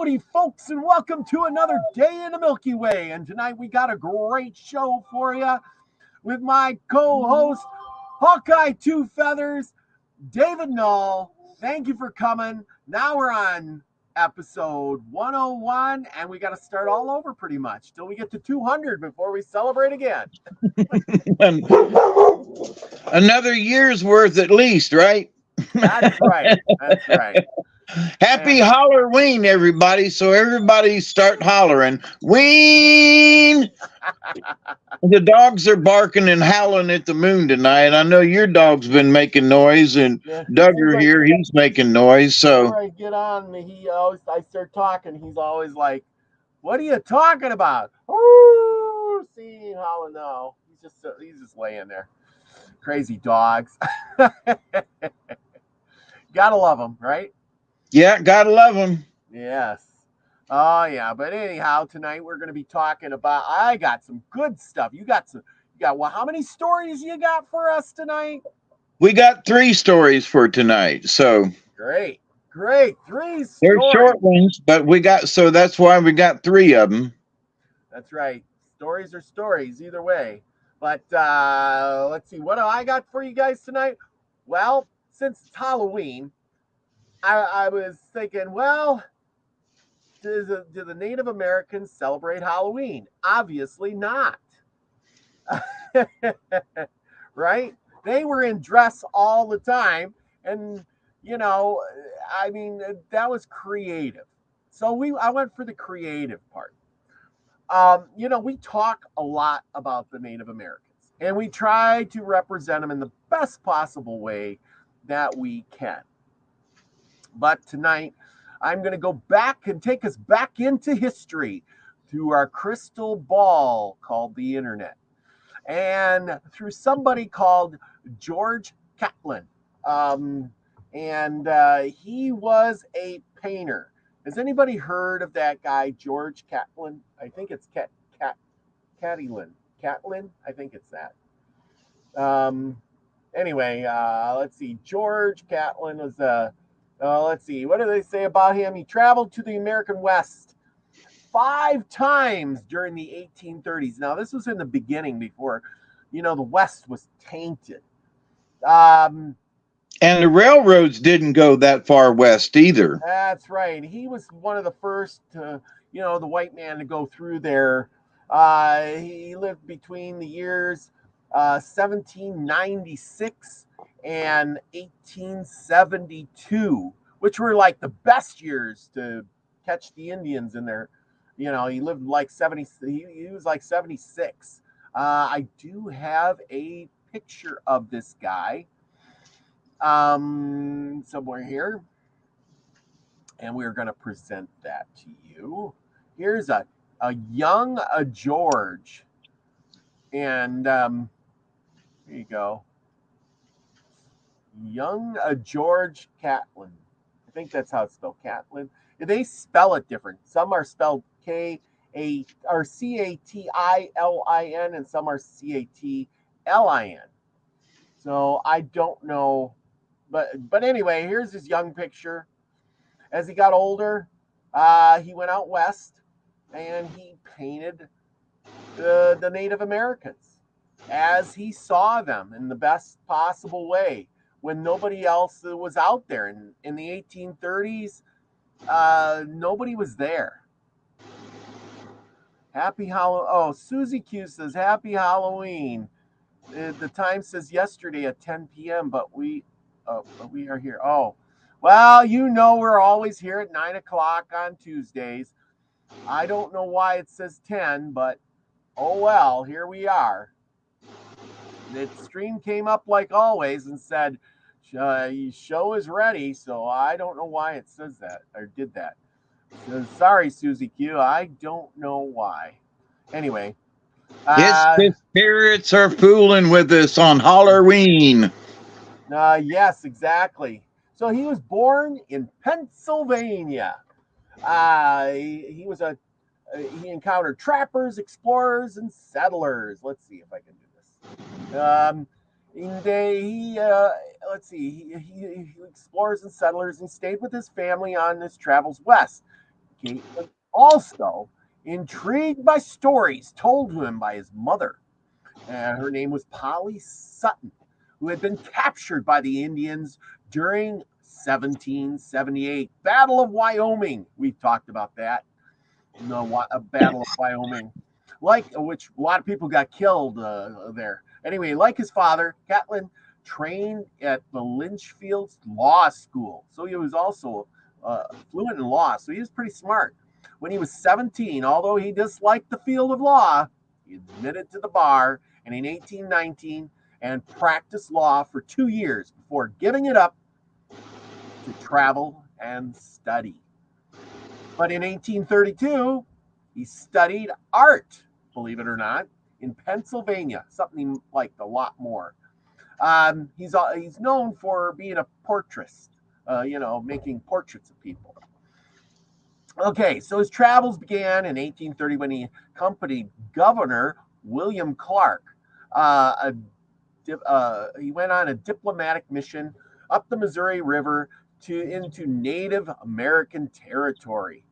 Howdy, folks, and welcome to another day in the Milky Way. And tonight we got a great show for you with my co-host, Hawkeye Two Feathers, David Null. Thank you for coming. Now we're on episode 101, and we got to start all over pretty much till we get to 200 before we celebrate again. Another year's worth at least, right? That's right. That's right. Happy Halloween, everybody. So everybody start hollering. Ween! The dogs are barking and howling at the moon tonight. I know your dog's been making noise, and Duggar here, he's making noise. So before I get on, I start talking. He's always like, "What are you talking about?" Ooh, see how no. He's just laying there. Crazy dogs. Gotta love them, right? Yeah, gotta love them. Yes. Oh yeah. But anyhow, tonight we're gonna be talking about. I got some good stuff. You got well, how many stories you got for us tonight? We got 3 stories for tonight. So great. 3 stories. They're short ones, but so that's why we got 3 of them. That's right. Stories are stories either way. But let's see. What do I got for you guys tonight? Well, since it's Halloween, I was thinking, well, do the Native Americans celebrate Halloween? Obviously not. Right? They were in dress all the time. And, I mean, that was creative. So I went for the creative part. We talk a lot about the Native Americans, and we try to represent them in the best possible way that we can. But tonight, I'm going to go back and take us back into history through our crystal ball called the internet, and through somebody called George Catlin. He was a painter. Has anybody heard of that guy, George Catlin? I think it's Catlin. Catlin? I think it's that. Anyway, let's see. George Catlin was let's see. What do they say about him? He traveled to the American West 5 times during the 1830s. Now, this was in the beginning before, the West was tainted. And the railroads didn't go that far west either. That's right. He was one of the first, the white man to go through there. He lived between the years 1796 and 1872, which were like the best years to catch the Indians in there. He lived like 70. He was like 76. I do have a picture of this guy. Somewhere here, and we're going to present that to you. Here's a young George, and here you go, young George Catlin. I think that's how it's spelled, Catlin. They spell it different. Some are spelled Catlin, and some are Catlin. So I don't know. But anyway, here's his young picture. As he got older, he went out west and he painted the Native Americans as he saw them in the best possible way when nobody else was out there. In the 1830s, nobody was there. Happy Halloween. Oh, Susie Q says, Happy Halloween. The time says yesterday at 10 p.m., but we are here. Oh, well, we're always here at 9 o'clock on Tuesdays. I don't know why it says 10, but oh well, here we are. The stream came up like always and said, show is ready, so I don't know why it says that or did that. So, sorry, Susie Q, I don't know why. Anyway. The spirits are fooling with us on Halloween. Yes, exactly. So he was born in Pennsylvania. He encountered trappers, explorers, and settlers. Let's see if I can do this. He explores and settlers and stayed with his family on his travels west. Kate was also intrigued by stories told to him by his mother. And her name was Polly Sutton, who had been captured by the Indians during 1778 Battle of Wyoming. We've talked about that. No, a Battle of Wyoming, like which a lot of people got killed there. Anyway, like his father, Catlin trained at the Litchfield Law School, so he was also fluent in law. So he was pretty smart. When he was 17, although he disliked the field of law, he admitted to the bar and in 1819 and practiced law for 2 years before giving it up to travel and study. But in 1832, he studied art, believe it or not, in Pennsylvania, something like a lot more. He's known for being a portraitist, making portraits of people. Okay, so his travels began in 1830 when he accompanied Governor William Clark. He went on a diplomatic mission up the Missouri River into Native American territory.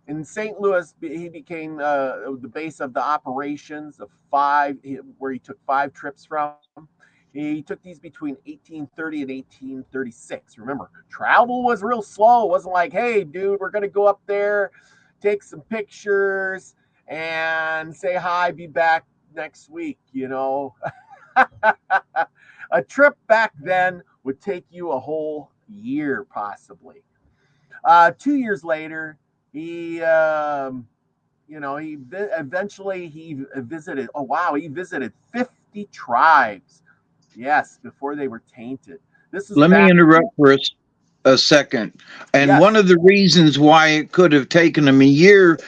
In St. Louis, he became the base of the operations of where he took 5 trips from. He took these between 1830 and 1836. Remember, travel was real slow. It wasn't like, hey, dude, we're going to go up there, take some pictures, and say hi, be back next week, A trip back then would take you a whole year, possibly. 2 years later, he eventually he visited. Oh wow, he visited 50 tribes. Yes, before they were tainted. This is Let me back. interrupt for a second. And Yes. one of the reasons why it could have taken them a year,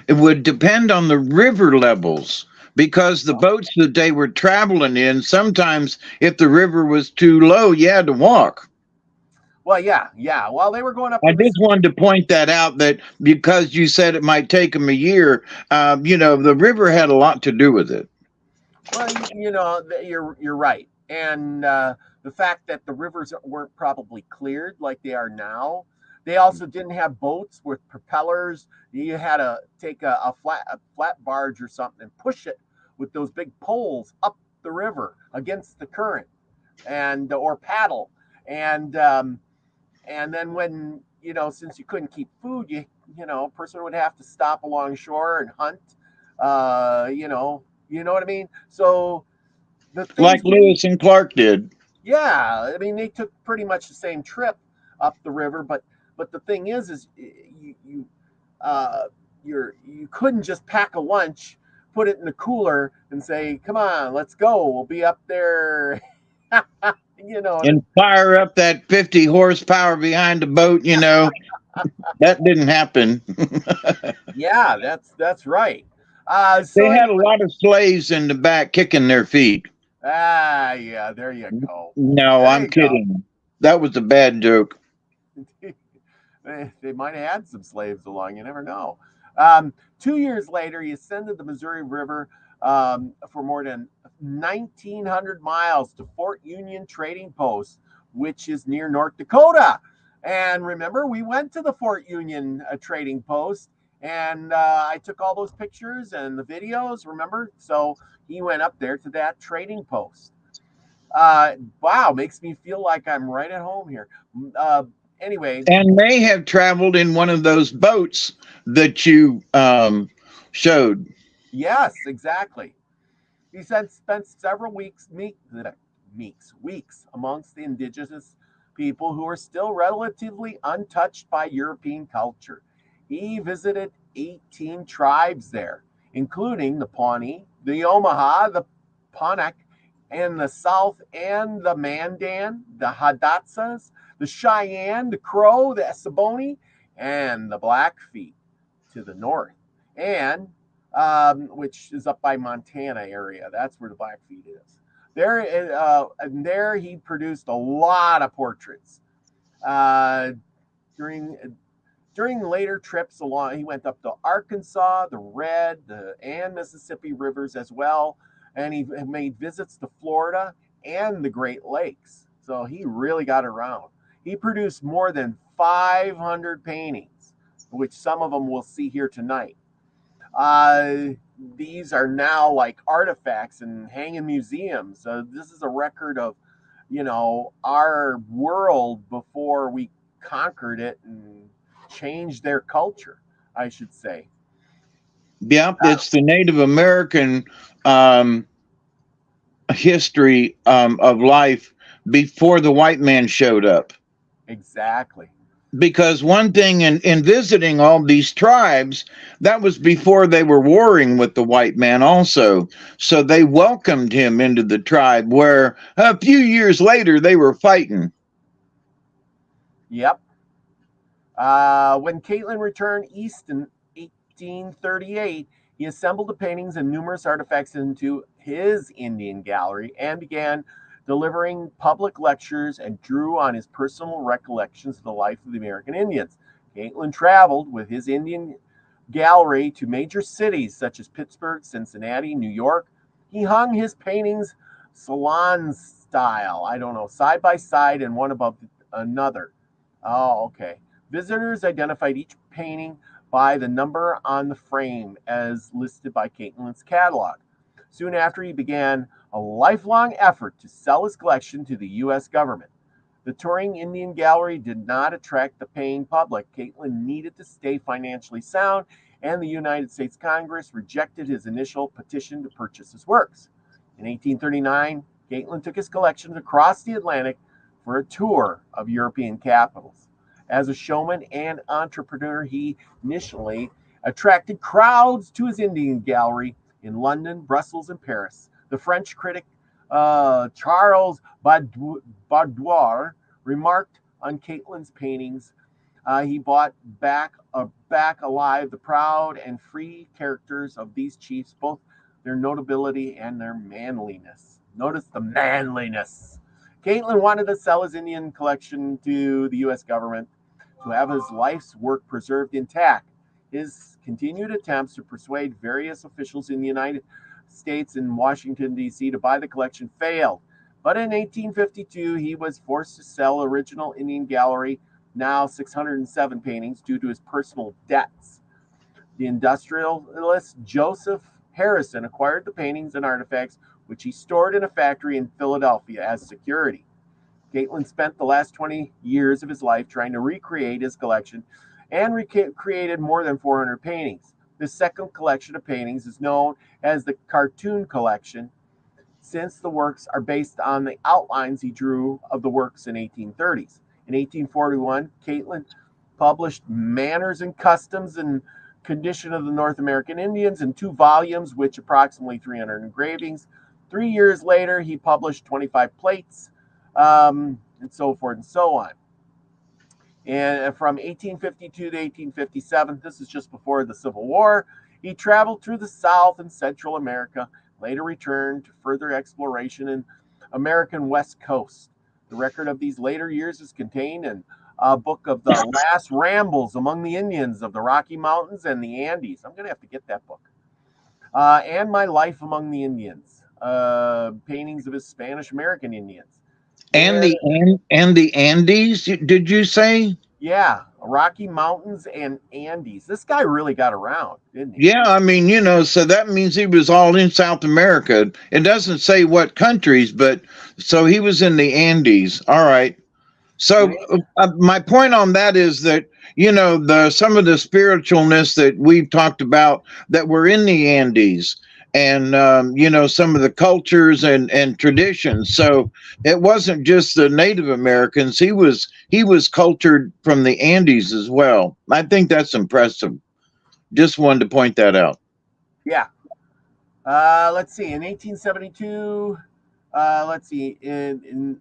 it would depend on the river levels. Because the boats that they were traveling in, sometimes if the river was too low, you had to walk. Well, yeah. While they were going up I the just Mississippi. wanted to point that out, that because you said it might take them a year, the river had a lot to do with it. Well, you're right, and the fact that the rivers weren't probably cleared like they are now. They also didn't have boats with propellers. You had to take a flat barge or something and push it with those big poles up the river against the current, and or paddle, and then when since you couldn't keep food, a person would have to stop along shore and hunt. You know what I mean? So the Like things Lewis and Clark did. yeah, I mean they took pretty much the same trip up the river, but the thing is uh you couldn't just pack a lunch, put it in the cooler, and say, "Come on, let's go. We'll be up there." And fire up that 50 horsepower behind the boat, that didn't happen. Yeah, that's right. They So had a anyway, lot of slaves in the back kicking their feet. yeah, there you go. No, There I'm you go. kidding. That was a bad joke. They might have had some slaves along. You never know. 2 years later, he ascended the Missouri River for more than 1,900 miles to Fort Union Trading Post, which is near North Dakota. And remember, we went to the Fort Union Trading Post, and I took all those pictures and the videos. Remember, so he went up there to that trading post. Wow, makes me feel like I'm right at home here. Uh, anyway, And may have traveled in one of those boats that you showed. yes, exactly. He said spent several weeks amongst the indigenous people who are still relatively untouched by European culture. He visited 18 tribes there, including the Pawnee, the Omaha, the Pawnak, and the South, and the Mandan, the Hadatsas, the Cheyenne, the Crow, the Essaboni, and the Blackfeet to the north, and which is up by Montana area. That's where the Blackfeet is. And there he produced a lot of portraits. Uh, during during later trips along, he went up to Arkansas, the Red, and Mississippi rivers as well, and he made visits to Florida and the Great Lakes. So he really got around. He produced more than 500 paintings, which some of them we'll see here tonight. Uh, these are now like artifacts and hang in museums. This is a record of, our world before we conquered it and changed their culture, I should say. Yep, it's the Native American um, history of life before the white man showed up. Exactly. Because one thing in visiting all these tribes, that was before they were warring with the white man also. So they welcomed him into the tribe, where a few years later they were fighting. Yep. When Caitlin returned east in 1838, he assembled the paintings and numerous artifacts into his Indian gallery and began delivering public lectures and drew on his personal recollections of the life of the American Indians. Caitlin traveled with his Indian gallery to major cities such as Pittsburgh, Cincinnati, New York. He hung his paintings salon style, I don't know, side by side and one above another. Oh, okay. Visitors identified each painting by the number on the frame as listed by Caitlin's catalog. Soon after, he began a lifelong effort to sell his collection to the U.S. government. The touring Indian gallery did not attract the paying public. Caitlin needed to stay financially sound, and the United States Congress rejected his initial petition to purchase his works. In 1839, Caitlin took his collections across the Atlantic for a tour of European capitals. As a showman and entrepreneur, he initially attracted crowds to his Indian gallery in London, Brussels, and Paris. The French critic Charles Baudouin remarked on Caitlin's paintings. He brought back alive the proud and free characters of these chiefs, both their notability and their manliness. Notice the manliness. Caitlin wanted to sell his Indian collection to the U.S. government to have his life's work preserved intact. His continued attempts to persuade various officials in the United States and Washington, D.C. to buy the collection failed. But in 1852, he was forced to sell original Indian gallery, now 607 paintings, due to his personal debts. The industrialist Joseph Harrison acquired the paintings and artifacts, which he stored in a factory in Philadelphia as security. Caitlin spent the last 20 years of his life trying to recreate his collection and created more than 400 paintings. This second collection of paintings is known as the Cartoon Collection, since the works are based on the outlines he drew of the works in 1830s. In 1841, Caitlin published Manners and Customs and Condition of the North American Indians in 2 volumes, which approximately 300 engravings. 3 years later, he published 25 plates, and so forth and so on. And from 1852 to 1857, this is just before the Civil War, he traveled through the South and Central America, later returned to further exploration in American West Coast. The record of these later years is contained in a book of the last rambles among the Indians of the Rocky Mountains and the Andes. I'm going to have to get that book. And My Life Among the Indians, paintings of his Spanish American Indians. And the Andes, did you say? Yeah, Rocky Mountains and Andes. This guy really got around, didn't he? Yeah, I mean, so that means he was all in South America. It doesn't say what countries, but so he was in the Andes. All right. So my point on that is that the some of the spiritualness that we've talked about that were in the Andes, and some of the cultures and traditions. So it wasn't just the Native Americans. He was cultured from the Andes as well. I think that's impressive. Just wanted to point that out. Yeah. Let's see. In 1872, let's see. In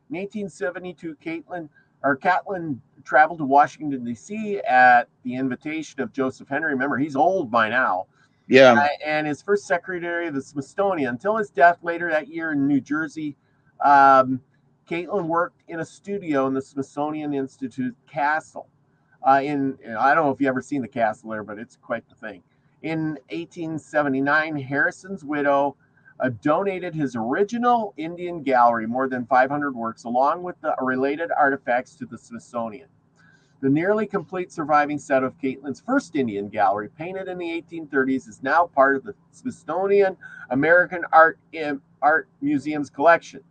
1872, Catlin traveled to Washington, D.C. at the invitation of Joseph Henry. Remember, he's old by now. Yeah. And his first secretary of the Smithsonian. Until his death later that year in New Jersey, Caitlin worked in a studio in the Smithsonian Institute castle. I don't know if you've ever seen the castle there, but it's quite the thing. In 1879, Harrison's widow, donated his original Indian gallery, more than 500 works, along with the related artifacts, to the Smithsonian. The nearly complete surviving set of Caitlin's first Indian gallery, painted in the 1830s, is now part of the Smithsonian American Art Museum's collection.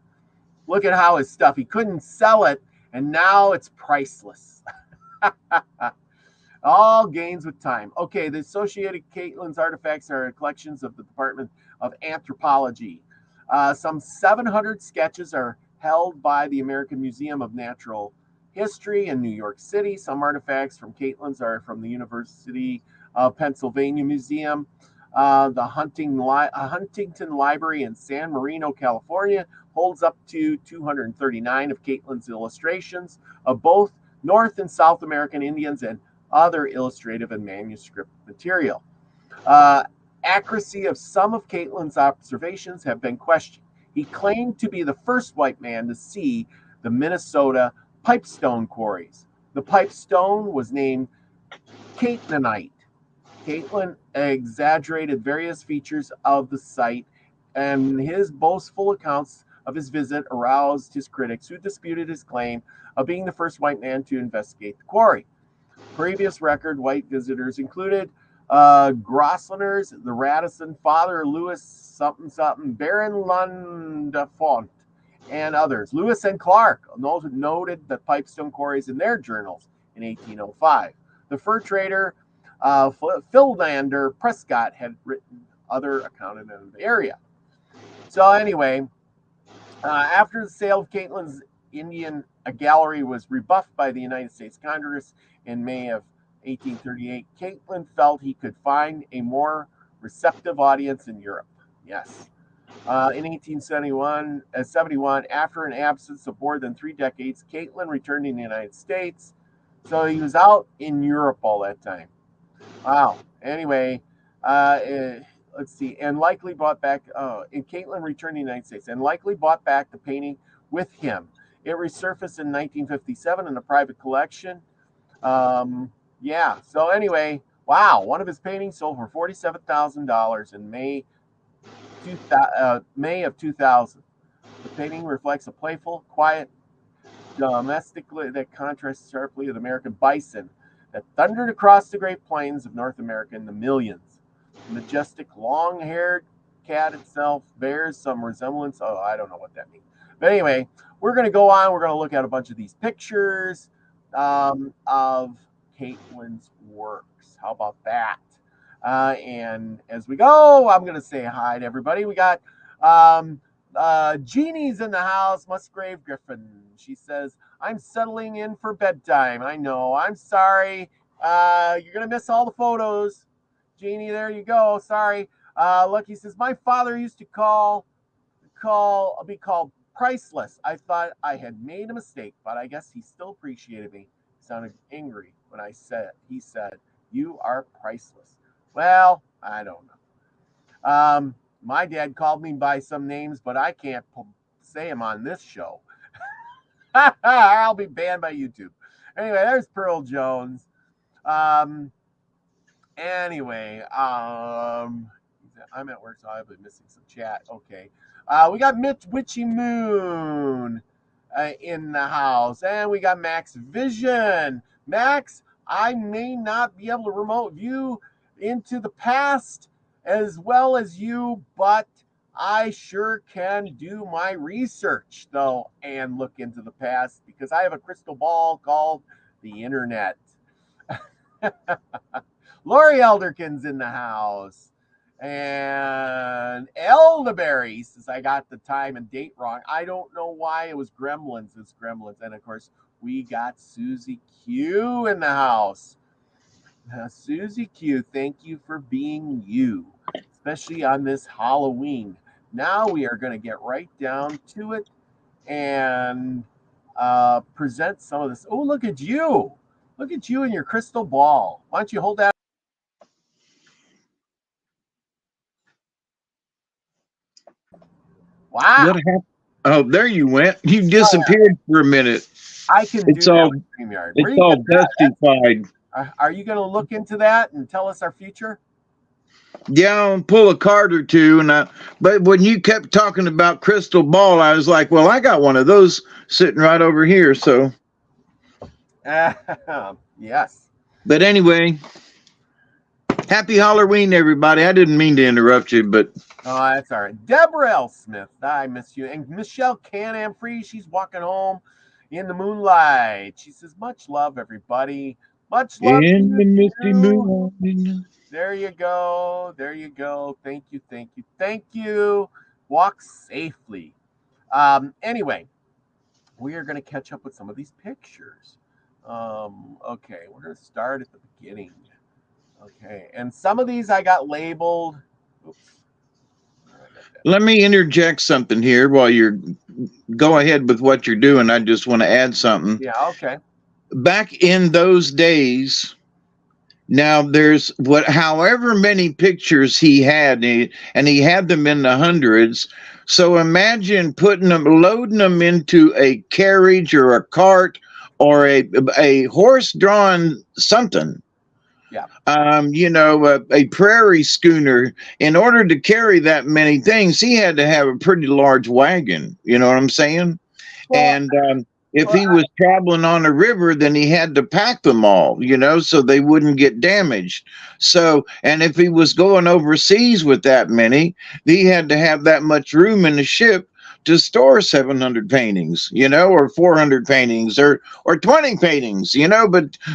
Look at how his stuff, he couldn't sell it, and now it's priceless. All gains with time. Okay, the associated Caitlin's artifacts are collections of the Department of Anthropology. Some 700 sketches are held by the American Museum of Natural History in New York City. Some artifacts from Caitlin's are from the University of Pennsylvania Museum. The Huntington Library in San Marino, California, holds up to 239 of Caitlin's illustrations of both North and South American Indians and other illustrative and manuscript material. Accuracy of some of Caitlin's observations have been questioned. He claimed to be the first white man to see the Minnesota pipestone quarries. The pipestone was named Caitlinite. Caitlin exaggerated various features of the site, and his boastful accounts of his visit aroused his critics, who disputed his claim of being the first white man to investigate the quarry. Previous record white visitors included Grosvenors, the Radisson, Father Lewis something something, Baron Lundafont, and others. Lewis and Clark noted the pipestone quarries in their journals in 1805. The fur trader Philander Prescott had written other accounts of the area. So anyway, after the sale of Caitlin's Indian gallery was rebuffed by the United States Congress in May of 1838, Caitlin felt he could find a more receptive audience in Europe. Yes. In 1871, after an absence of more than 3 decades, Caitlin returned to the United States. So he was out in Europe all that time. Wow. Anyway, let's see. And likely brought back, and Caitlin returned to the United States and likely brought back the painting with him. It resurfaced in 1957 in a private collection. Yeah. So anyway, wow. One of his paintings sold for $47,000 in May of 2000. The painting reflects a playful, quiet, domestically that contrasts sharply with American bison that thundered across the Great Plains of North America in the millions. The majestic, long-haired cat itself bears some resemblance. Oh, I don't know what that means. But anyway, we're going to go on. We're going to look at a bunch of these pictures of Caitlin's works. How about that? And as we go, I'm going to say hi to everybody. We got Jeannie's in the house, Musgrave Griffin. She says, I'm settling in for bedtime. I know. I'm sorry. You're going to miss all the photos. Jeannie, there you go. Sorry. Lucky says, my father used to be called priceless. I thought I had made a mistake, but I guess he still appreciated me. He sounded angry when he said, you are priceless. Well, I don't know. My dad called me by some names, but I can't say them on this show. I'll be banned by YouTube. Anyway, there's Pearl Jones. Anyway, I'm at work, so I'll be missing some chat. Okay. We got Mitch Witchy Moon in the house, and we got Max Vision. Max, I may not be able to remote view into the past as well as you, but I sure can do my research, though, and look into the past because I have a crystal ball called the internet. Lori Elderkin's in the house. And Elderberry says I got the time and date wrong. I don't know why it was Gremlins. It's Gremlins. And, of course, we got Susie Q in the house. Susie Q, thank you for being you, especially on this Halloween. Now we are going to get right down to it and present some of this. Oh, look at you. Look at you and your crystal ball. Why don't you hold that? Wow. What happened? Oh, there you went. You disappeared for a minute. I can do that with StreamYard. It's all dustified. Are you going to look into that and tell us our future? Yeah, I'll pull a card or two, but when you kept talking about crystal ball, I was like, well, I got one of those sitting right over here. So, Yes. but anyway, happy Halloween, everybody. I didn't mean to interrupt you, but Oh, that's all right. Deborah L. Smith, I miss you. And Michelle Can-Am Free, she's walking home in the moonlight. She says, much love, everybody. Much love to in you the misty too. moon. There you go. There you go. Thank you. Thank you. Thank you. Walk safely. Anyway, we are going to catch up with some of these pictures. Okay, we're going to start at the beginning. Okay, and some of these I got labeled. Oops. Let me interject something here while you're go ahead with what you're doing. I just want to add something. Yeah, okay. Back in those days, now there's however many pictures he had, and he had them in the hundreds. So imagine loading them into a carriage or a cart or a horse-drawn something. Yeah. A prairie schooner. In order to carry that many things, he had to have a pretty large wagon. You know what I'm saying? Well, And if he was traveling on a river, then he had to pack them all, so they wouldn't get damaged. So, and if he was going overseas with that many, he had to have that much room in the ship to store 700 paintings, or 400 paintings or 20 paintings,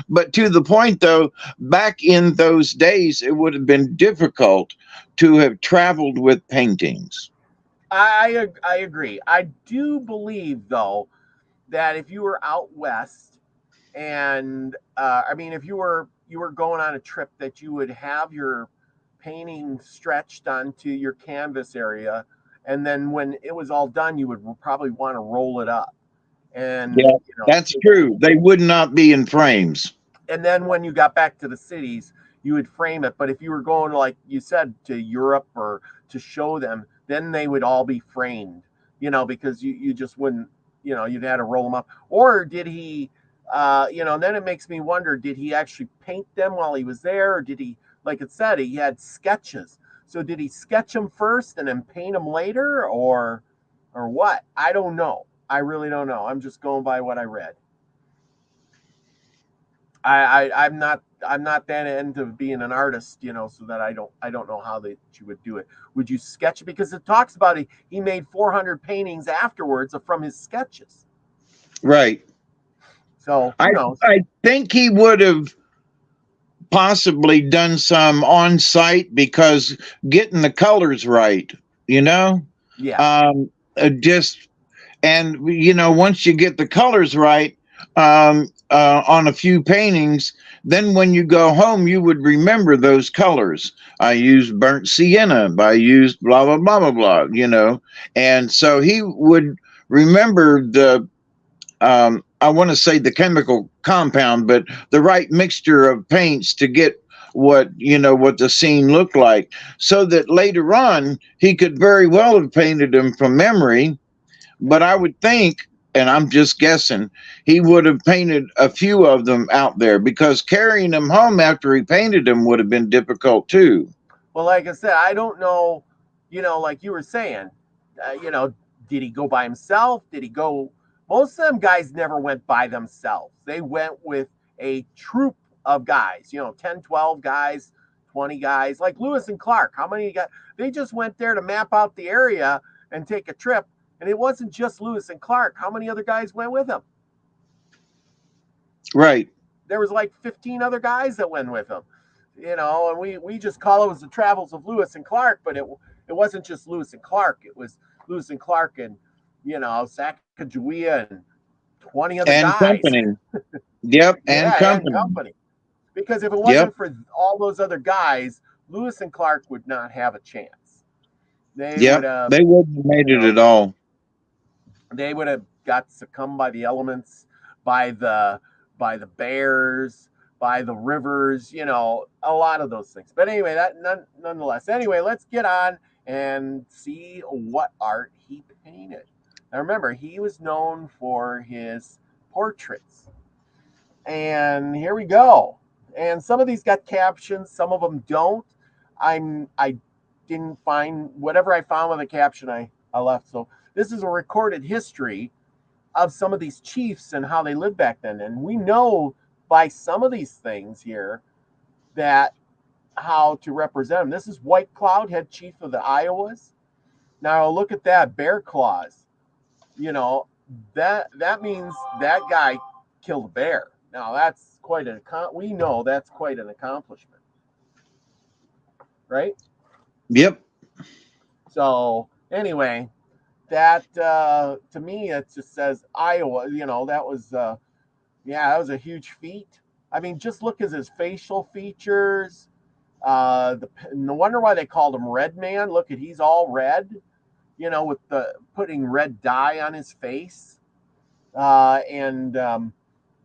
but to the point though, back in those days, it would have been difficult to have traveled with paintings. I agree. I do believe though that if you were out west, and I mean, if you were going on a trip, that you would have your painting stretched onto your canvas area, and then when it was all done, you would probably want to roll it up, and Yeah, that's true. They would not be in frames. and then when you got back to the cities, you would frame it. But if you were going, like you said, to Europe or to show them, then they would all be framed, because you just wouldn't, you'd had to roll them up. Or did he, then it makes me wonder, did he actually paint them while he was there? Or did he, like it said, he had sketches. So did he sketch them first and then paint them later, or what? I don't know. I really don't know. I'm just going by what I read. I'm not that into being an artist, so that I don't know how that you would do it. Would you sketch it? Because it talks about he made 400 paintings afterwards from his sketches. Right. So I who knows? I think he would have possibly done some on site because getting the colors right, Yeah. just and once you get the colors right on a few paintings, then when you go home you would remember those colors. I used burnt sienna, I used blah blah blah blah blah, and so he would remember the I want to say the chemical compound, but the right mixture of paints to get what the scene looked like, so that later on he could very well have painted them from memory. But I would think, and I'm just guessing, he would have painted a few of them out there because carrying them home after he painted them would have been difficult too. Well, like I said, I don't know. Like you were saying, did he go by himself? Did he go? Most of them guys never went by themselves. They went with a troop of guys. 10, 12 guys, 20 guys. Like Lewis and Clark. How many got? They just went there to map out the area and take a trip. And it wasn't just Lewis and Clark. How many other guys went with him? Right. There was like 15 other guys that went with him. And we just call it was the travels of Lewis and Clark, but it wasn't just Lewis and Clark. It was Lewis and Clark and Sacagawea and 20 other And guys. company. Yep, and Yeah, company. and company. Because if it Yep. wasn't for all those other guys, Lewis and Clark would not have a chance. They Yep. would have. They wouldn't have made it at all. They would have got succumbed by the elements, by the bears, by the rivers, a lot of those things. But anyway, nonetheless. Anyway, let's get on and see what art he painted. Now remember, he was known for his portraits. And here we go. And some of these got captions, some of them don't. I didn't find whatever I found with the caption I left. So this is a recorded history of some of these chiefs and how they lived back then. And we know by some of these things here that how to represent them. This is White Cloud, head chief of the Iowas. Now look at that, bear claws. You know, that means that guy killed a bear. Now that's quite an we know that's quite an accomplishment, right? Yep. So anyway, that to me it just says Iowa. You know, that was that was a huge feat. I mean, just look at his facial features. No wonder why they called him Red Man. Look at he's all red. You know, with the putting red dye on his face, and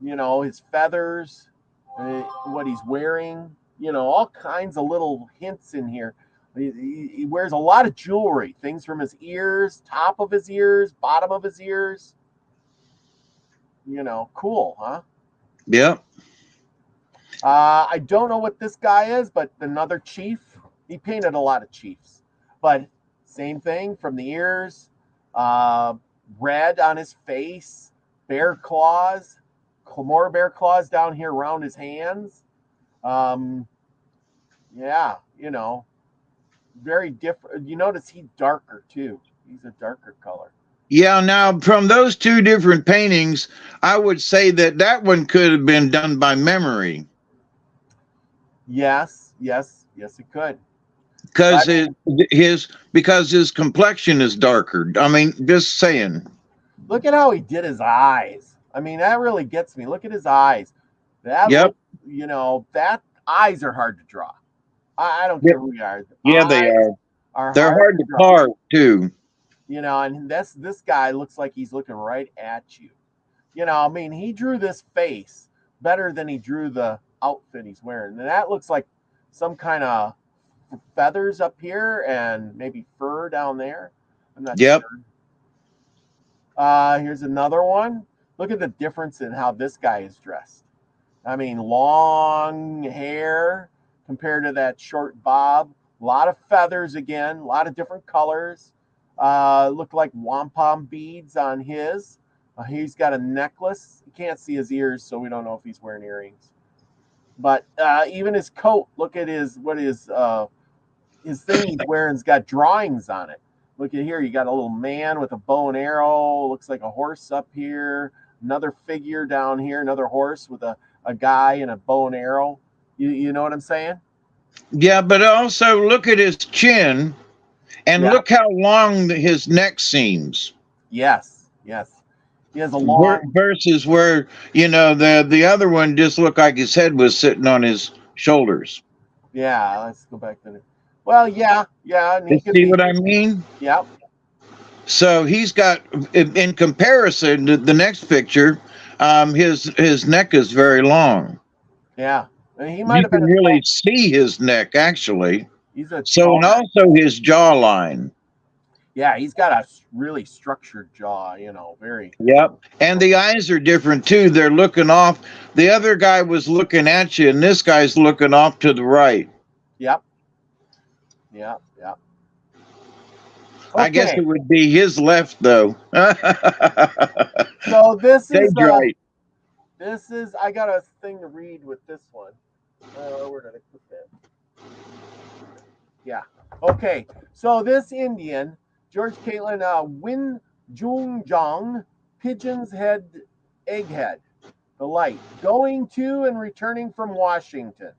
you know, his feathers, what he's wearing. You know, all kinds of little hints in here. He wears a lot of jewelry, things from his ears, top of his ears, bottom of his ears. You know, cool, huh? Yep. I don't know what this guy is, but another chief. He painted a lot of chiefs, but same thing from the ears, red on his face, bear claws, more bear claws down here around his hands. Yeah, you know, very different. You notice he's darker too. He's a darker color. Yeah, now from those two different paintings, I would say that that one could have been done by memory. Yes, it could. Because his complexion is darker. I mean, just saying. Look at how he did his eyes. I mean, that really gets me. Look at his eyes. That Yep. you know, that eyes are hard to draw. I don't care who you are. Yeah, they are. They're hard to draw. carve too. You know, and this guy looks like he's looking right at you. You know, I mean, he drew this face better than he drew the outfit he's wearing. And that looks like some kind of feathers up here and maybe fur down there. I'm not sure. Here's another one. Look at the difference in how this guy is dressed. I mean, long hair compared to that short bob. A lot of feathers again, a lot of different colors. Look like wampum beads on his. He's got a necklace. You can't see his ears, so we don't know if he's wearing earrings. But even his coat, look at his thing he's wearing's got drawings on it. Look at here, you got a little man with a bow and arrow. Looks like a horse up here. Another figure down here, another horse with a guy and a bow and arrow. You know what I'm saying? Yeah, but also look at his chin and look how long his neck seems. Yes. He has a long versus where, you know, the other one just looked like his head was sitting on his shoulders. Yeah, let's go back to it. Well, yeah. You see what I mean? Yep. So he's got, in comparison to the next picture, his neck is very long. Yeah, he might have been really see his neck actually. And also his jawline. Yeah, he's got a really structured jaw, you know, very. Yep. And the eyes are different too. They're looking off. The other guy was looking at you, and this guy's looking off to the right. Yep. Okay. I guess it would be his left, though. So this is right. This is, I got a thing to read with this one. Where did I put that? Yeah. Okay. So this Indian, George Caitlin, Win Jung Jong, Pigeon's Head, Egghead, the light, going to and returning from Washington.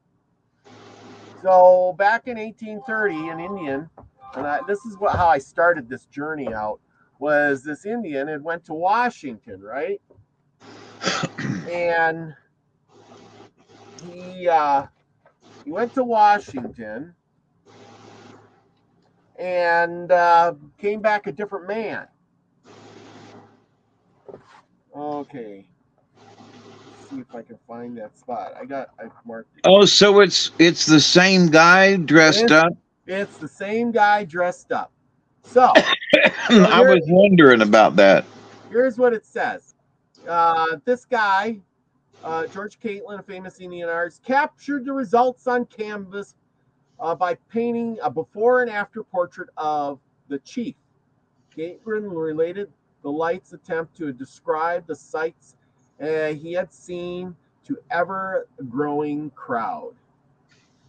So back in 1830, an Indian, and this is how I started this journey out, was this Indian had went to Washington, right? And he went to Washington and came back a different man. Okay. Let's see if I can find that spot. I've marked it. Oh, so it's the same guy dressed up? It's the same guy dressed up. So I was wondering about that. Here's what it says. This guy, George Caitlin, a famous Indian artist, captured the results on canvas by painting a before and after portrait of the chief. Gatrin related the light's attempt to describe the sights he had seen to ever growing crowd.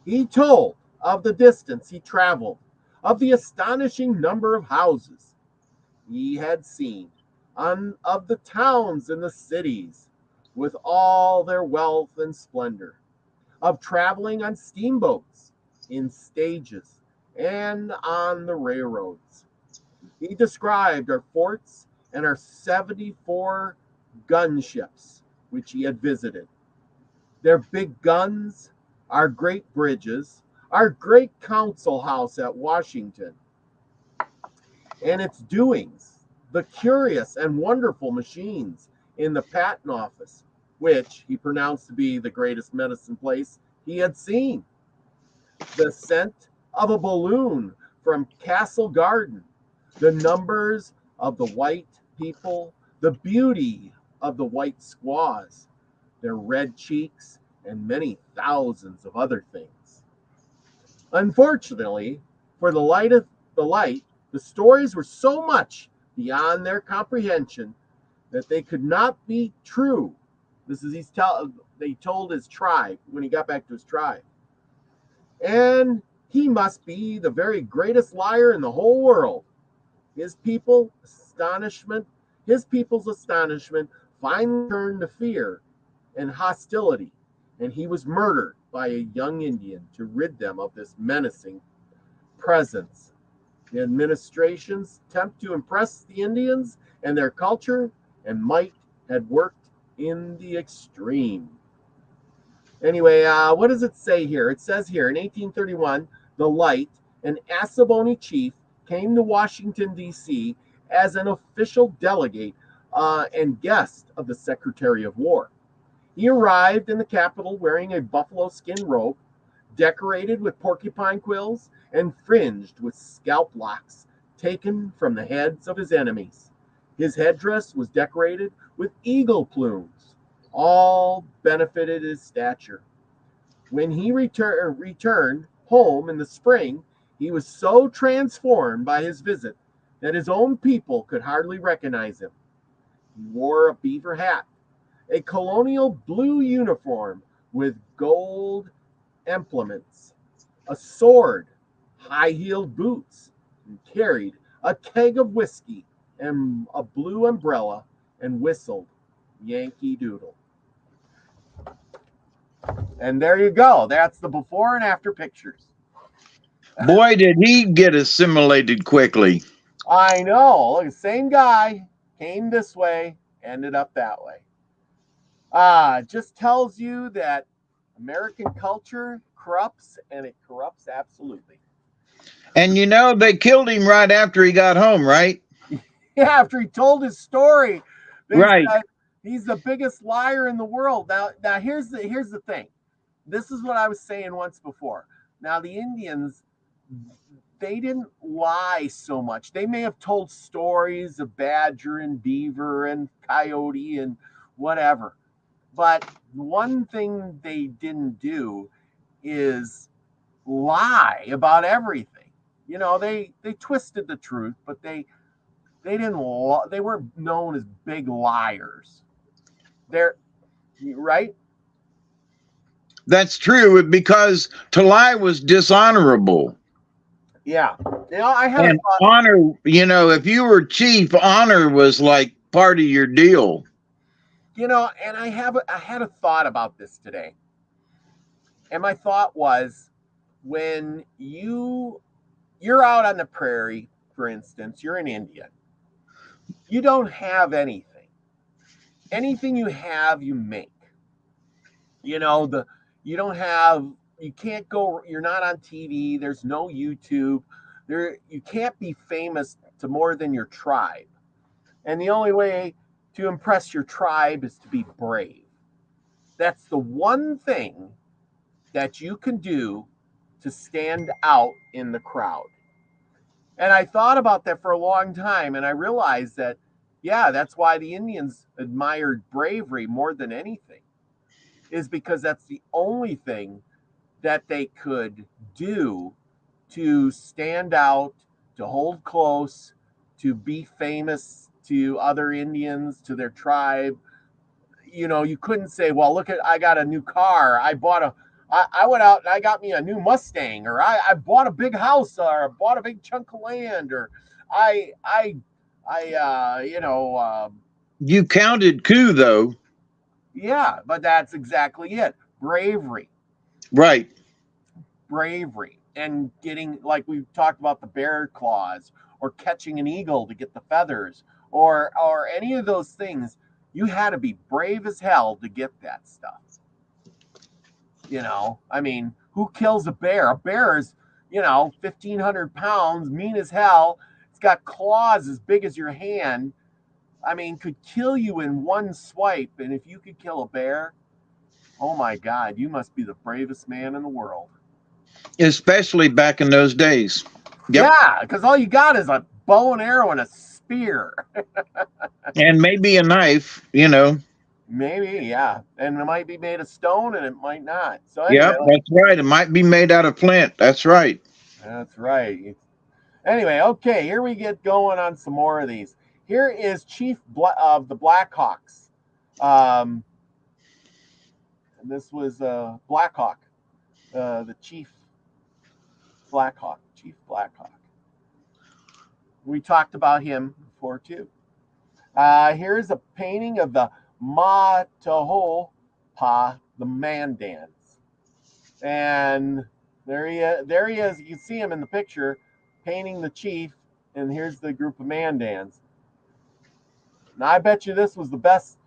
He told of the distance he traveled, of the astonishing number of houses he had seen, of the towns and the cities with all their wealth and splendor, of traveling on steamboats, in stages, and on the railroads. He described our forts and our 74 gunships which he had visited, their big guns, our great bridges, our great council house at Washington, and its doings, the curious and wonderful machines in the patent office, which he pronounced to be the greatest medicine place he had seen, the scent of a balloon from Castle Garden, the numbers of the white people, the beauty of the white squaws, their red cheeks, and many thousands of other things. Unfortunately, for the stories were so much beyond their comprehension that they could not be true. This is they told his tribe when he got back to his tribe. And he must be the very greatest liar in the whole world. His people's astonishment finally turned to fear and hostility, and he was murdered by a young Indian to rid them of this menacing presence. The administration's attempt to impress the Indians and their culture and might had worked in the extreme. Anyway, what does it say here? It says here in 1831, the Light, an Assaboni chief, came to Washington, D.C. as an official delegate and guest of the Secretary of War. He arrived in the capital wearing a buffalo skin robe, decorated with porcupine quills and fringed with scalp locks taken from the heads of his enemies. His headdress was decorated with eagle plumes, all benefited his stature. When he returned home in the spring, he was so transformed by his visit that his own people could hardly recognize him. He wore a beaver hat, a colonial blue uniform with gold implements, a sword, high-heeled boots, and carried a keg of whiskey and a blue umbrella and whistled Yankee Doodle. And there you go. That's the before and after pictures. Boy, did he get assimilated quickly. I know. Look, same guy came this way, ended up that way. Just tells you that American culture corrupts, and it corrupts absolutely. And they killed him right after he got home, right? Yeah, after he told his story, they Right. said he's the biggest liar in the world. Now here's the thing. This is what I was saying once before. Now the Indians, they didn't lie so much. They may have told stories of badger and beaver and coyote and whatever. But one thing they didn't do is lie about everything. They twisted the truth, but they weren't known as big liars. They're right. That's true, because to lie was dishonorable. Yeah. I had And honor, if you were chief, honor was like part of your deal. and I had a thought about this today. And my thought was, when you're out on the prairie, for instance, you're an Indian. You don't have anything. Anything you have, you make. You don't have, you can't go, you're not on TV, there's no YouTube. You can't be famous to more than your tribe. And the only way to impress your tribe is to be brave. That's the one thing that you can do to stand out in the crowd. And I thought about that for a long time, and I realized that, yeah, that's why the Indians admired bravery more than anything, is because that's the only thing that they could do to stand out, to hold close, to be famous to other Indians, to their tribe. You couldn't say, well, look at, I got a new car. I went out and I got me a new Mustang, or I bought a big house, or I bought a big chunk of land, or I, I, You counted coup, though. yeah, but that's exactly it. Bravery, Right. bravery, and getting, like we talked about, the bear claws, or catching an eagle to get the feathers, or any of those things. You had to be brave as hell to get that stuff. I mean, who kills a bear? A bear is, 1,500 pounds, mean as hell. It's got claws as big as your hand. I mean, could kill you in one swipe. And if you could kill a bear, oh my God, you must be the bravest man in the world. Especially back in those days. Yep. Yeah, because all you got is a bow and arrow and a spear. And maybe a knife, Maybe, yeah. And it might be made of stone and it might not. So anyway, Yep, that's right. It might be made out of flint. That's right. that's right. Anyway, okay, here we get going on some more of these. Here is Chief of the Blackhawks. And this was Blackhawk, the Chief Blackhawk. We talked about him before too. Here's a painting of the Matahopa, the Mandans. And there he is. You can see him in the picture painting the chief, and here's the group of Mandans. Now I bet you this was the best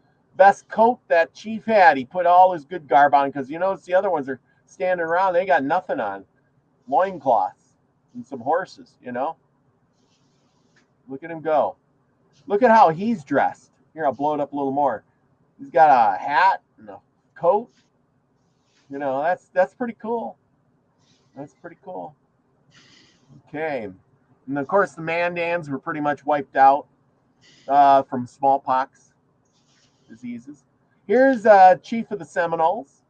coat that chief had. He put all his good garb on, because the other ones are standing around, they got nothing on. Loincloths and some horses. Look at him go. Look at how he's dressed. Here, I'll blow it up a little more. He's got a hat and a coat. That's pretty cool. That's pretty cool. Okay. And of course, the Mandans were pretty much wiped out from smallpox diseases. Here's Chief of the Seminoles.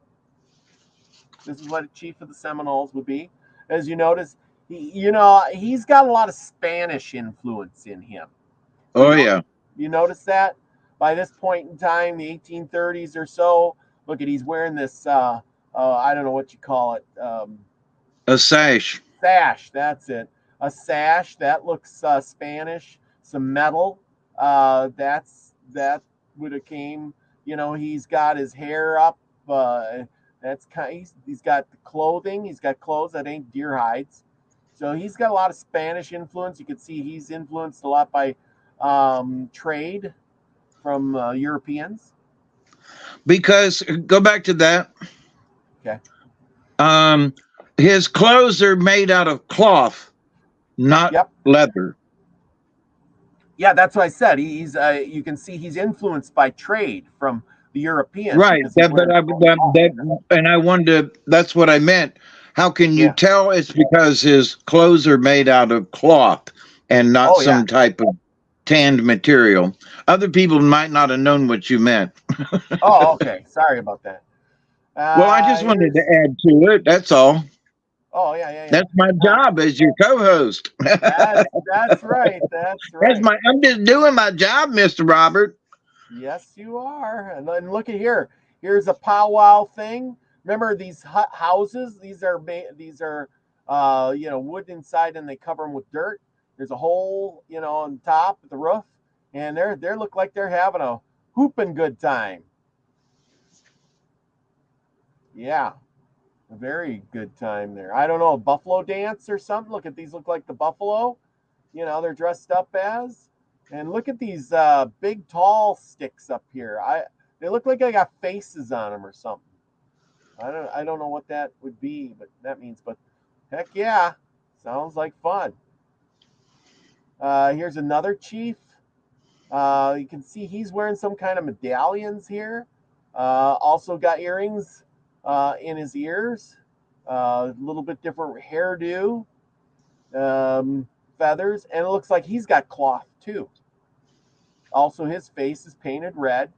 This is what a Chief of the Seminoles would be. As you notice, he's got a lot of Spanish influence in him. Oh, yeah. You notice that? By this point in time, the 1830s or so, look at, he's wearing this, I don't know what you call it. A sash. Sash, that's it. A sash, that looks Spanish. Some metal, that would have came, he's got his hair up. That's he's got the clothing. He's got clothes that ain't deer hides. So he's got a lot of Spanish influence. You can see he's influenced a lot by trade from Europeans. Because go back to that. Okay. His clothes are made out of cloth, not leather. Yeah, that's what I said. He's you can see he's influenced by trade from the Europeans. Right. And I wanted to, that's what I meant. How can you tell it's because his clothes are made out of cloth and not some type of tanned material? Other people might not have known what you meant. Oh, okay. Sorry about that. Well, I just wanted to add to it. That's all. Oh, yeah. That's my job as your co-host. That's right. I'm just doing my job, Mr. Robert. Yes, you are. And then look at here. Here's a powwow thing. Remember these houses? These are wood inside, and they cover them with dirt. There's a hole, on top of the roof, and they look like they're having a whooping good time. Yeah, a very good time there. I don't know, a buffalo dance or something. Look at these, look like the buffalo. They're dressed up as. And look at these big tall sticks up here. They look like they got faces on them or something. I don't know what that would be, but that means. But heck yeah, sounds like fun. Here's another chief. You can see he's wearing some kind of medallions here. Also got earrings in his ears. A little bit different hairdo. Feathers, and it looks like he's got cloth too. Also, his face is painted red.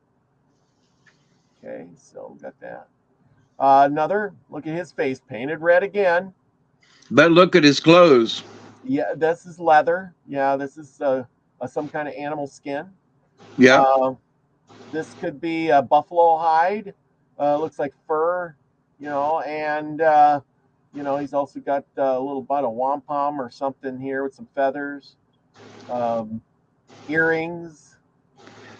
Okay, so we got that. Another, look at his face, painted red again. But look at his clothes. Yeah, this is leather. Yeah, this is some kind of animal skin. Yep. Uh, this could be a buffalo hide. Looks like fur, and he's also got a little bit of wampum or something here with some feathers, um, earrings.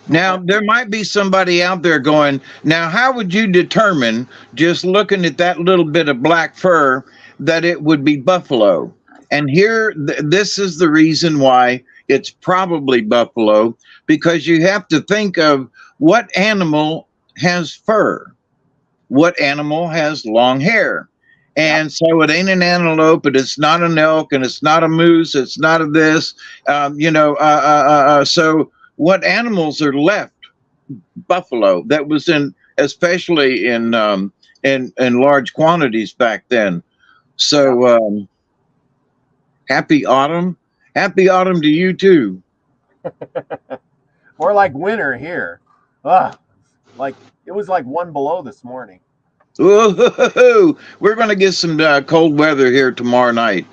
Now, there might be somebody out there going, now, how would you determine, just looking at that little bit of black fur, that it would be buffalo? And here, this is the reason why it's probably buffalo, because you have to think of what animal has fur, what animal has long hair. Yep. And so it ain't an antelope, and it's not an elk, and it's not a moose, it's not a this, so what animals are left? Buffalo. That was in, especially in large quantities back then. So happy autumn to you too. More like winter here. Ugh, like it was like 1 below this morning. Whoa, we're going to get some cold weather here tomorrow night.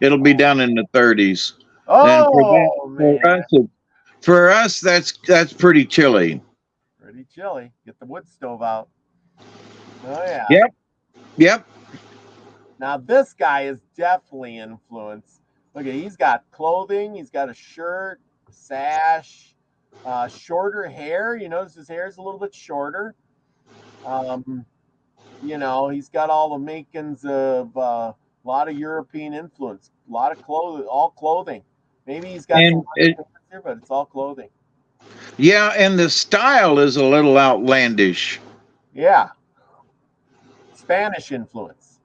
It'll be down in the 30s, and Oh man, for us that's pretty chilly. pretty chilly. Get the wood stove out. Oh yeah. Yep. Now this guy is definitely influenced. Look at, he's got clothing. He's got a shirt, sash, shorter hair. You notice his hair is a little bit shorter. He's got all the makings of a lot of European influence. A lot of clothing, all clothing. Maybe he's got some here, but it's all clothing. Yeah, and the style is a little outlandish. Yeah. Spanish influence.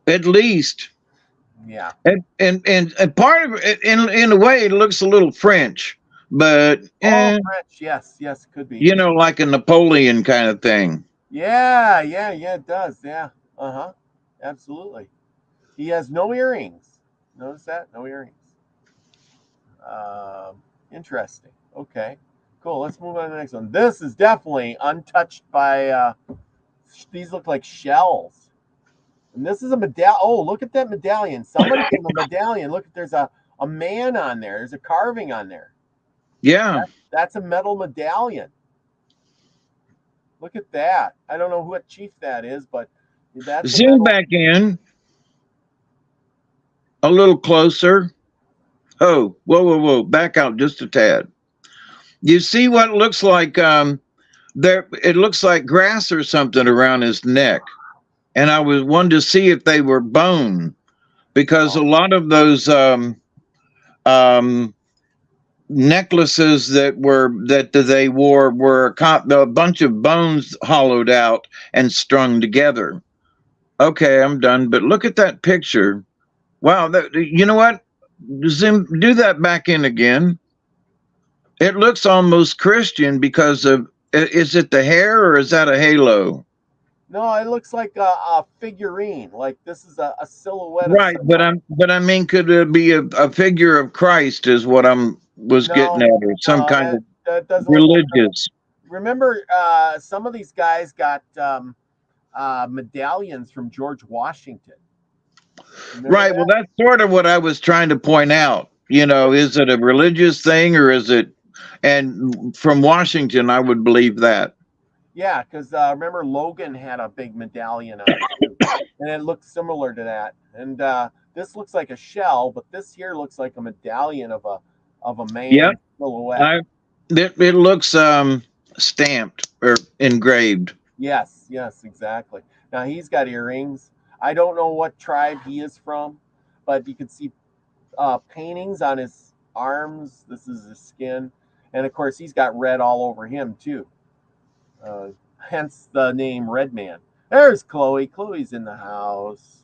At least. Yeah. And part of it, in a way, it looks a little French, but French. Yes, could be. Like a Napoleon kind of thing. Yeah, it does. Yeah. Absolutely. He has no earrings. Notice that? No earrings. Interesting. Okay. Cool. Let's move on to the next one. This is definitely untouched by these look like shells. And this is a medallion. Oh, look at that medallion. Somebody gave a medallion. Look, there's a man on there. There's a carving on there. Yeah. That's a metal medallion. Look at that. I don't know what chief that is, but that's zoom back in a little closer. Oh, whoa. Back out just a tad. You see what looks like there, it looks like grass or something around his neck. And I was wanting to see if they were bone, because a lot of those necklaces that they wore were a bunch of bones hollowed out and strung together. Okay, I'm done. But look at that picture. Wow, you know what? Do that back in again. It looks almost Christian because of, is it the hair or is that a halo? No, it looks like a figurine. Like this is a silhouette. Right, but I mean, could it be a figure of Christ? Is what was getting at, or some kind of religious. Remember, some of these guys got medallions from George Washington. Right. That? Well, that's sort of what I was trying to point out. Is it a religious thing or is it? And from Washington, I would believe that. Yeah, because remember Logan had a big medallion on it, and it looked similar to that. And this looks like a shell, but this here looks like a medallion of a man silhouette. It looks stamped or engraved. Yes, exactly. Now he's got earrings. I don't know what tribe he is from, but you can see paintings on his arms. This is his skin, and of course he's got red all over him too. Hence the name Red Man. There's Chloe. Chloe's in the house.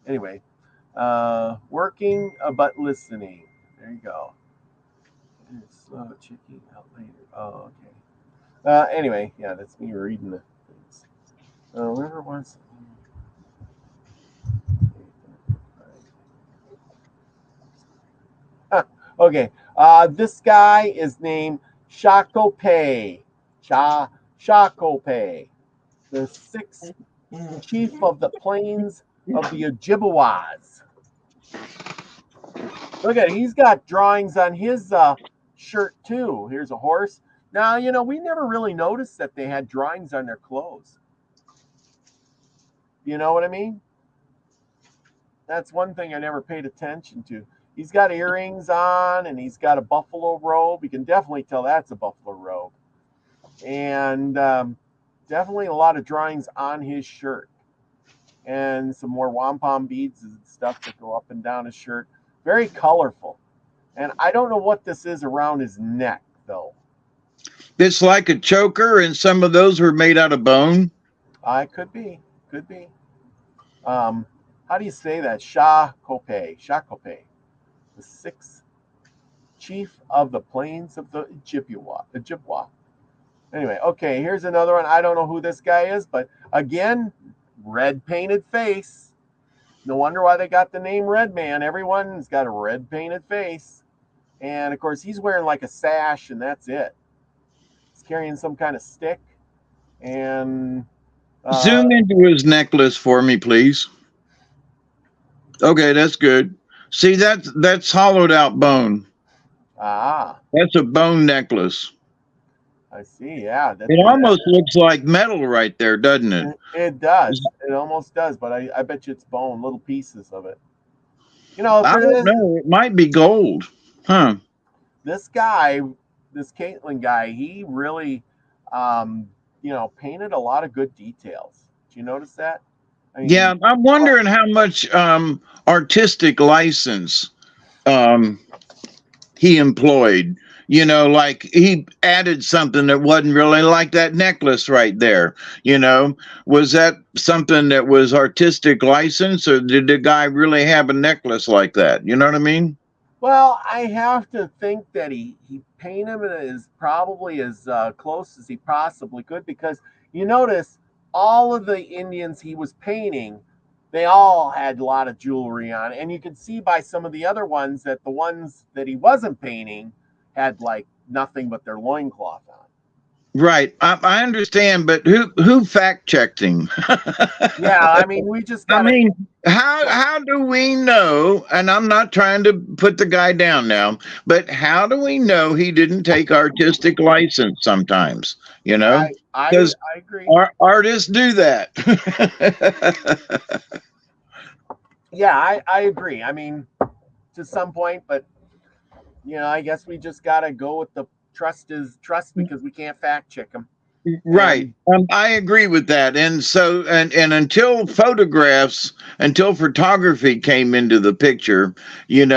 Anyway, working but listening. There you go. Slow checking out later. Oh, okay. Anyway, yeah, that's me reading the things. Where was it? Okay. This guy is named Shakope. Shakope. the sixth chief of the plains of the Ojibwas. Look at it. He's got drawings on his shirt too. Here's a horse. Now, we never really noticed that they had drawings on their clothes. You know what I mean? That's one thing I never paid attention to. He's got earrings on and he's got a buffalo robe. You can definitely tell that's a buffalo robe. And definitely a lot of drawings on his shirt. And some more wampum beads and stuff that go up and down his shirt. Very colorful. And I don't know what this is around his neck, though. It's like a choker, and some of those were made out of bone. Could be. How do you say that? Shah-Kope, the sixth chief of the plains of the Ojibwa. Anyway, okay, here's another one. I don't know who this guy is, but again, red painted face. No wonder why they got the name Red Man. Everyone's got a red painted face. And of course, he's wearing like a sash, and that's it. He's carrying some kind of stick. And zoom into his necklace for me, please. Okay, that's good. See, that's hollowed out bone. That's a bone necklace. I see, yeah. It almost looks like metal right there, doesn't it? It does. It almost does, but I bet you it's bone, little pieces of it. I don't know. It might be gold. Huh. This guy, this Caitlin guy, he really, painted a lot of good details. Did you notice that? I mean, yeah, I'm wondering how much artistic license he employed. Like he added something that wasn't really like that necklace right there. Was that something that was artistic license, or did the guy really have a necklace like that? You know what I mean? Well, I have to think that he painted him as probably as close as he possibly could, because you notice all of the Indians he was painting, they all had a lot of jewelry on. And you can see by some of the other ones that the ones that he wasn't painting had like nothing but their loincloth on. Right. I understand, but who fact checked him? Yeah, I mean, we just gotta... how do we know, and I'm not trying to put the guy down now, but how do we know he didn't take artistic license sometimes? I agree. Artists do that. Yeah, I agree. I mean, to some point, but I guess we just gotta go with the trust because we can't fact check them. Right. I agree with that. And so, and until photography came into the picture, then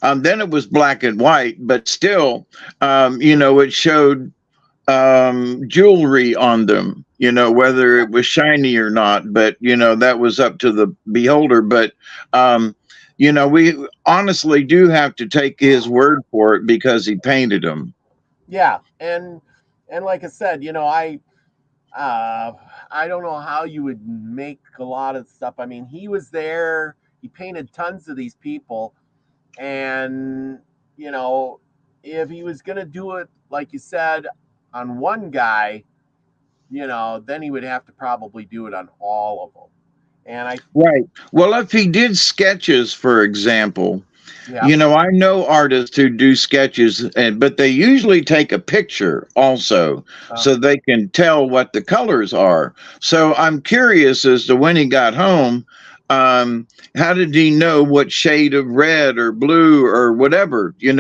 it was black and white, but still, it showed jewelry on them, whether it was shiny or not, but, that was up to the beholder. But, we honestly do have to take his word for it because he painted them. Yeah, and like I said, I don't know how you would make a lot of stuff. I mean, he was there, he painted tons of these people, and if he was gonna do it, like you said, on one guy, then he would have to probably do it on all of them. And right. Well, if he did sketches, for example. Yeah. I know artists who do sketches, but they usually take a picture also so they can tell what the colors are. So I'm curious as to when he got home, how did he know what shade of red or blue or whatever, did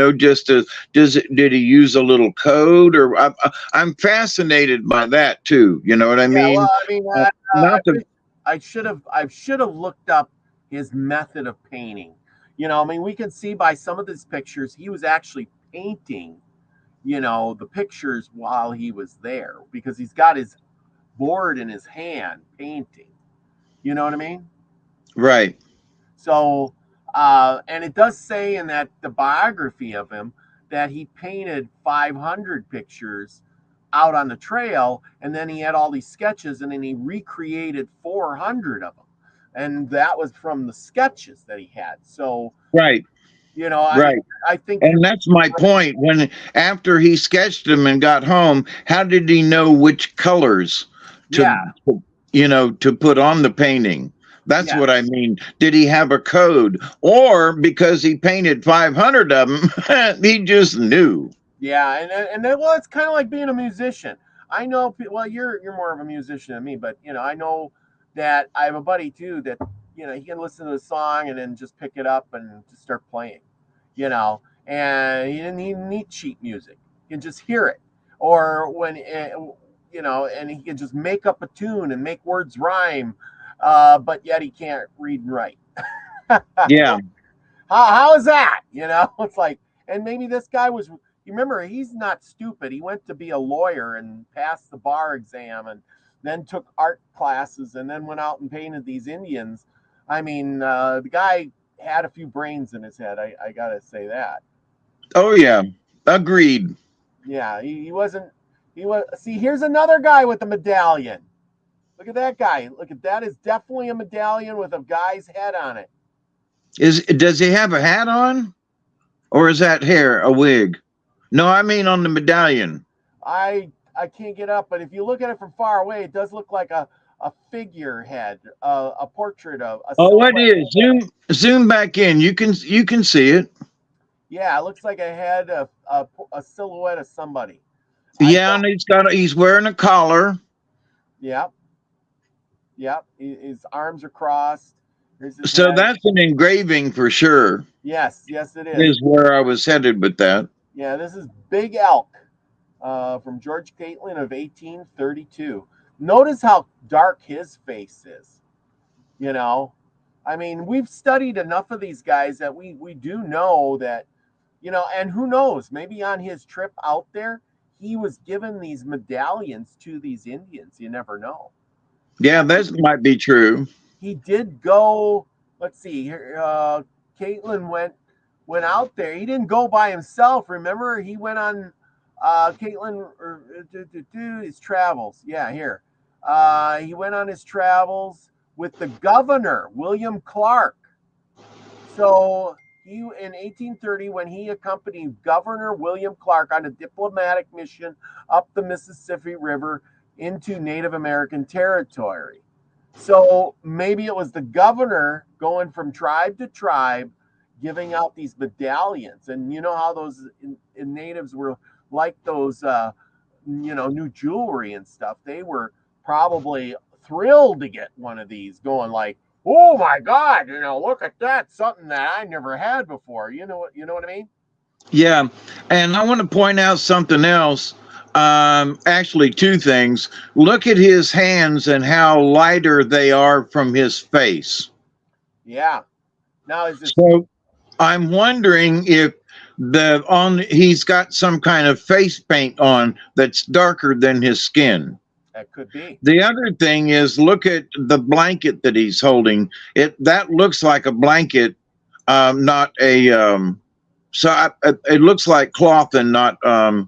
he use a little code? Or I'm fascinated by that too. You know what I mean? Well, I mean, I should have looked up his method of painting. We can see by some of his pictures, he was actually painting, the pictures while he was there, because he's got his board in his hand painting. You know what I mean? Right. So, and it does say in the biography of him that he painted 500 pictures out on the trail, and then he had all these sketches, and then he recreated 400 of them. And that was from the sketches that he had. So, right. Right. I think, and that's my point. When after he sketched them and got home, how did he know which colors to to put on the painting. That's Yeah. what I mean. Did he have a code, or because he painted 500 of them, he just knew? Yeah, and then, well, it's kind of like being a musician. I know. Well, you're more of a musician than me, but I know that I have a buddy too that he can listen to the song and then just pick it up and just start playing. And he didn't even need sheet music. You can just hear it, or and he can just make up a tune and make words rhyme, but yet he can't read and write. Yeah. How is that? It's like, and maybe this guy was. You remember, he's not stupid. He went to be a lawyer and passed the bar exam, and then took art classes, and then went out and painted these Indians. I mean, the guy had a few brains in his head. I gotta say that. Oh yeah. Agreed. Yeah, he wasn't. He was. See, here's another guy with a medallion. Look at that guy. Look at that. Is definitely a medallion with a guy's head on it. Does he have a hat on, or is that hair a wig? No, I mean on the medallion. I can't get up, but if you look at it from far away, it does look like a figurehead, a portrait of a Oh, what silhouette. is? Zoom back in. You can see it. Yeah, it looks like a head of a silhouette of somebody. Yeah, and he's wearing a collar. Yep, yep. His arms are crossed. Here's his So head. that's an engraving for sure. Yes, it is. Is where I was headed with that. Yeah, this is Big Elk from George Catlin of 1832. Notice how dark his face is. I mean, we've studied enough of these guys that we do know that, and who knows, maybe on his trip out there, he was given these medallions to these Indians. You never know. Yeah, that might be true. He did go. Let's see here. Caitlin went out there. He didn't go by himself. Remember, he went on Caitlin his travels. Yeah, here. He went on his travels with the governor, William Clark. So he, in 1830, when he accompanied Governor William Clark on a diplomatic mission up the Mississippi River into Native American territory. So maybe it was the governor going from tribe to tribe, giving out these medallions. And you know how those in natives were like those, new jewelry and stuff. They were probably thrilled to get one of these, going like, "Oh my God, look at that, something that I never had before." You know what I mean? Yeah, and I want to point out something else. Actually, two things. Look at his hands and how lighter they are from his face. Yeah. Now is this? So I'm wondering if he's got some kind of face paint on that's darker than his skin. That could be. The other thing is, look at the blanket that he's holding. That looks like a blanket, not a. It looks like cloth and not No,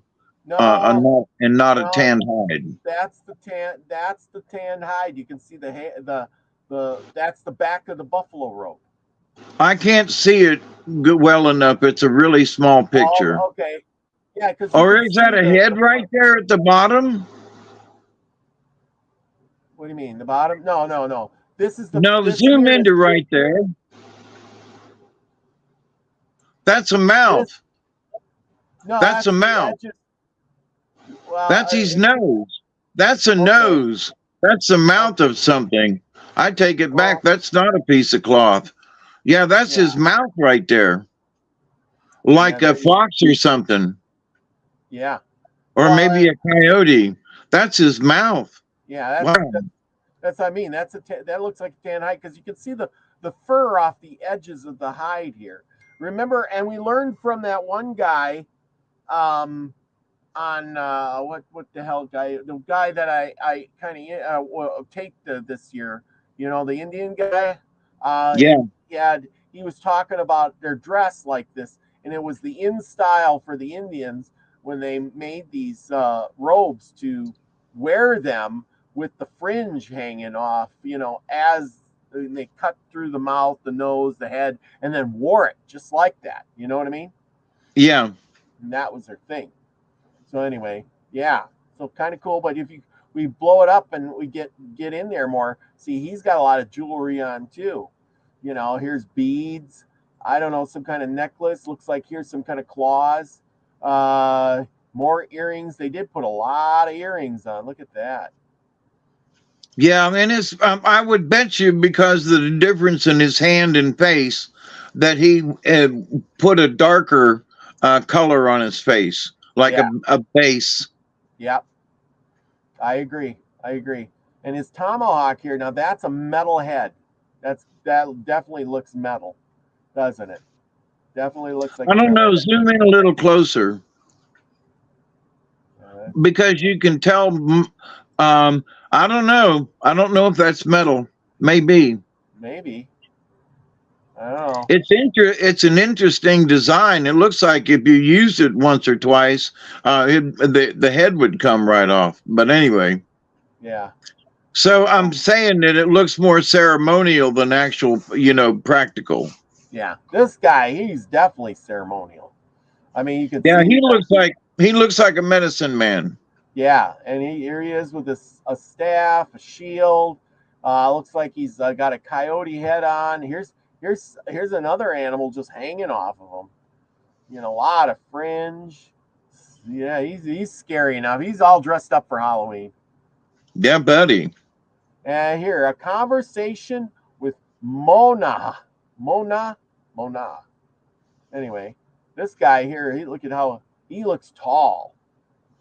not a no, tanned hide. that's the tan. That's the tan hide. You can see the that's the back of the buffalo robe. I can't see it well enough. It's a really small picture. Oh, okay. Yeah, because Or is that a head right there at the bottom? What do you mean? The bottom? No. This is the. No, this zoom here into is- right there. That's a mouth. No, That's a the mouth. edges. Well, That's his nose. That's a nose. That's the mouth of something. I take it back. That's not a piece of cloth. Yeah, that's his mouth right there. Like a fox or something. Yeah. Or maybe a coyote. That's his mouth. Yeah, Wow. that's what I mean. That looks like a tan hide because you can see the fur off the edges of the hide here. Remember, and we learned from that one guy, on what the hell guy, the guy that I kind of taped this year. The Indian guy. Yeah. He was talking about their dress like this, and it was the in style for the Indians when they made these robes to wear them with the fringe hanging off, as they cut through the mouth, the nose, the head, and then wore it just like that. You know what I mean? Yeah. And that was their thing. So anyway, yeah. So kind of cool. But if we blow it up and we get in there more. See, he's got a lot of jewelry on too. You know, here's beads. I don't know, some kind of necklace. Looks like here's some kind of claws. More earrings. They did put a lot of earrings on. Look at that. Yeah, and it's I would bet you because of the difference in his hand and face that he put a darker color on his face, like Yeah. a base. Yep. I agree. I agree. And his tomahawk here, now that's a metal head. That definitely looks metal, doesn't it? Definitely looks like I a don't metal know. head. Zoom in a little closer because you can tell. I don't know. I don't know if that's metal. Maybe. Maybe. I don't know. It's an interesting design. It looks like if you used it once or twice, the head would come right off. But anyway. Yeah. So I'm saying that it looks more ceremonial than actual, practical. Yeah. This guy, he's definitely ceremonial. I mean, you can Yeah, see. he looks like a medicine man. Yeah, and here he is with a staff, a shield. Looks like he's got a coyote head on. Here's another animal just hanging off of him. You know, a lot of fringe. Yeah, he's scary enough. He's all dressed up for Halloween. Yeah, buddy. And here, a conversation with Mona. Mona. Anyway, this guy here, look at how he looks tall.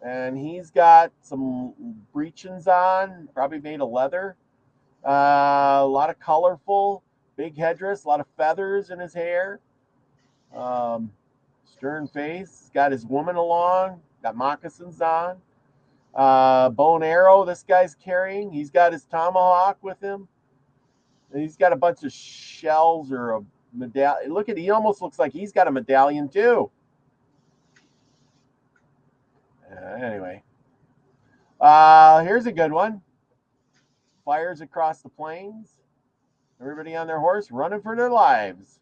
And he's got some breechings on, probably made of leather. A lot of colorful, big headdress, a lot of feathers in his hair. Stern face, got his woman along, got moccasins on. Bow and arrow this guy's carrying. He's got his tomahawk with him. And he's got a bunch of shells or a medallion. Look at, he almost looks like he's got a medallion too. Anyway, here's a good one. Fires across the plains. Everybody on their horse running for their lives.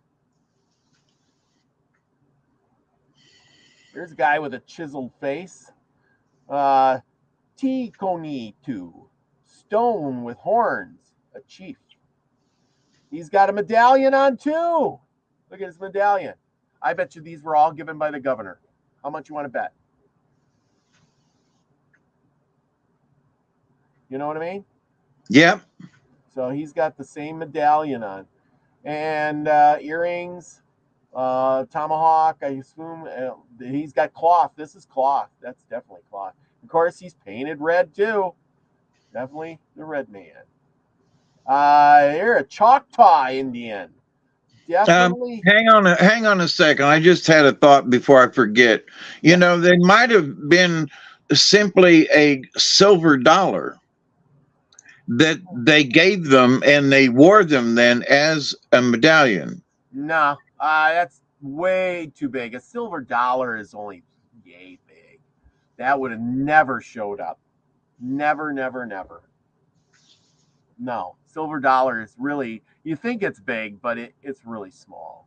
Here's a guy with a chiseled face. Tikonitu, stone with horns, a chief. He's got a medallion on too. Look at his medallion. I bet you these were all given by the governor. How much you want to bet? You know what I mean? Yep. So he's got the same medallion on. And earrings, tomahawk, I assume. He's got cloth. This is cloth. That's definitely cloth. Of course, he's painted red too. Definitely the red man. You're a Choctaw Indian. Definitely. Hang on a second. I just had a thought before I forget. You know, they might have been simply a silver dollar that they gave them and they wore them then as a medallion. No, that's way too big. A silver dollar is only yay big. That would have never showed up. Never. No, silver dollar is really, you think it's big, but it's really small.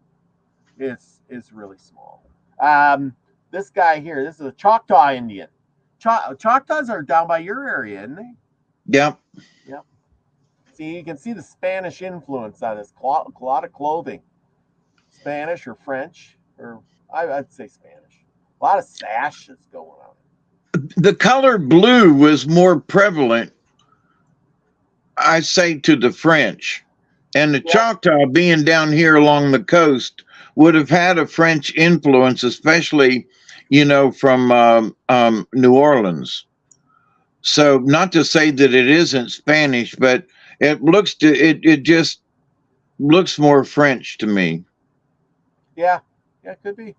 It's really small. This guy here, this is a Choctaw Indian. Choctaws are down by your area, isn't they? Yep. See, you can see the Spanish influence on this. A lot of clothing. Spanish or French, or I'd say Spanish. A lot of sashes going on. The color blue was more prevalent, I say, to the French. And the Choctaw, being down here along the coast, would have had a French influence, especially, from New Orleans. So not to say that it isn't Spanish, but it just looks more French to me. Yeah, could be.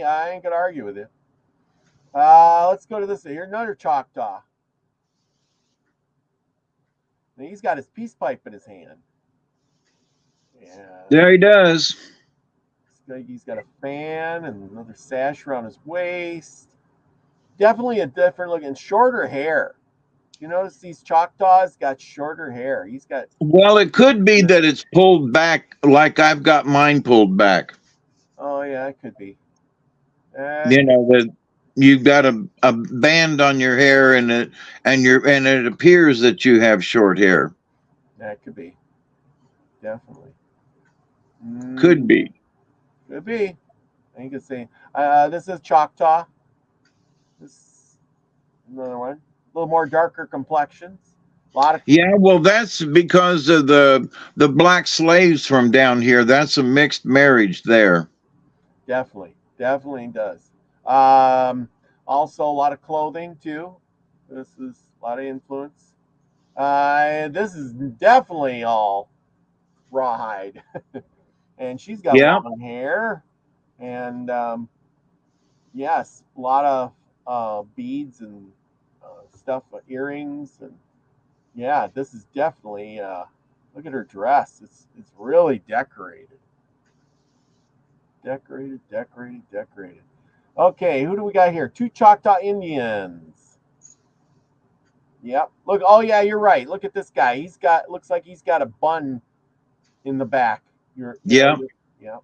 I ain't gonna argue with you. Let's go to this. Here's another Choctaw. And he's got his peace pipe in his hand. Yeah. There he does. He's got a fan and another sash around his waist. Definitely a different look and shorter hair. You notice these Choctaws got shorter hair. He's got. Well, it could be that it's pulled back like I've got mine pulled back. Oh yeah, it could be. you've got a band on your hair, and it appears that you have short hair. That could be. Definitely. Could Mm, be. could be. I can see. This is Choctaw. This is another one. A little more darker complexions. A lot of Yeah, well, that's because of the black slaves from down here. That's a mixed marriage there. definitely, definitely does. Um, Also, a lot of clothing too. This is a lot of influence. This is definitely all rawhide, and she's got Yeah. long hair, and yes, a lot of beads and stuff, earrings, and yeah, this is definitely. Look at her dress; it's really decorated, decorated, decorated, decorated. Okay, who do we got here? Two Choctaw Indians. Yep. Look. Oh yeah, you're right. Look at this guy. He's got looks like he's got a bun in the back. Yeah. Yep.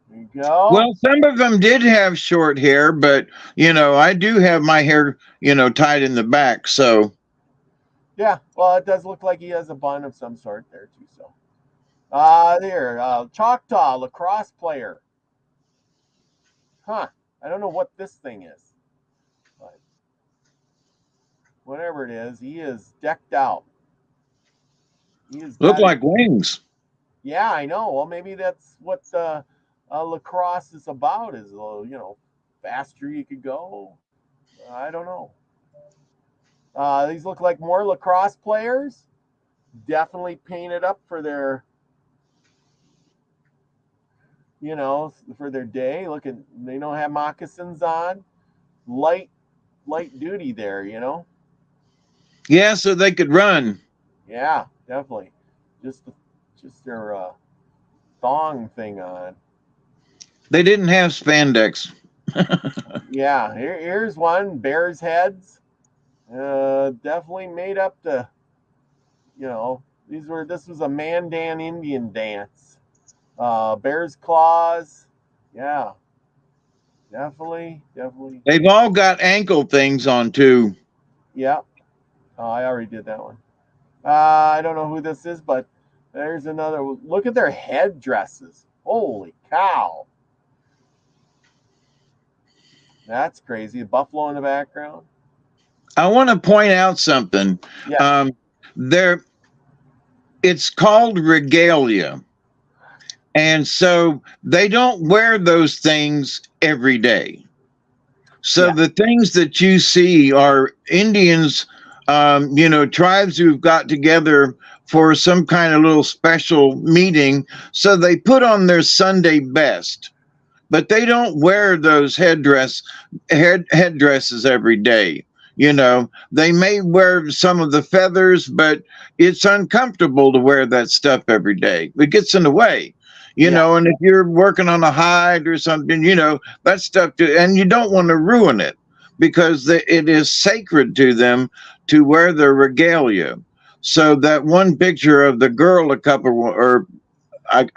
There you go. Well, some of them did have short hair, but I do have my hair, tied in the back. So Yeah. Well, it does look like he has a bun of some sort there too. So, Choctaw lacrosse player. Huh. I don't know what this thing is, but whatever it is, he is decked out. He has look got it. like wings. Yeah, I know. Well, maybe that's what lacrosse is about. Is faster you could go. I don't know. These look like more lacrosse players. Definitely painted up for their, for their day. Look at they don't have moccasins on. Light, light duty there. Yeah, so they could run. Yeah, definitely. Just, just their thong thing on. They didn't have spandex. Yeah, here's one. Bears heads. Definitely made up to, this was a Mandan Indian dance. Bear's claws. Yeah, definitely, definitely. They've all got ankle things on too. Yeah. Oh, I already did that one. I don't know who this is, but there's another. Look at their headdresses. Holy cow. That's crazy. Buffalo in the background. I want to point out something. Yes. Um, there, it's called regalia, and so they don't wear those things every day. So Yeah. the things that you see are Indians, tribes who've got together for some kind of little special meeting. So they put on their Sunday best, but they don't wear those headdresses every day. They may wear some of the feathers, but it's uncomfortable to wear that stuff every day. It gets in the way. Yeah. And if you're working on a hide or something, that stuff and you don't want to ruin it because it is sacred to them to wear their regalia. So that one picture of the girl, a couple or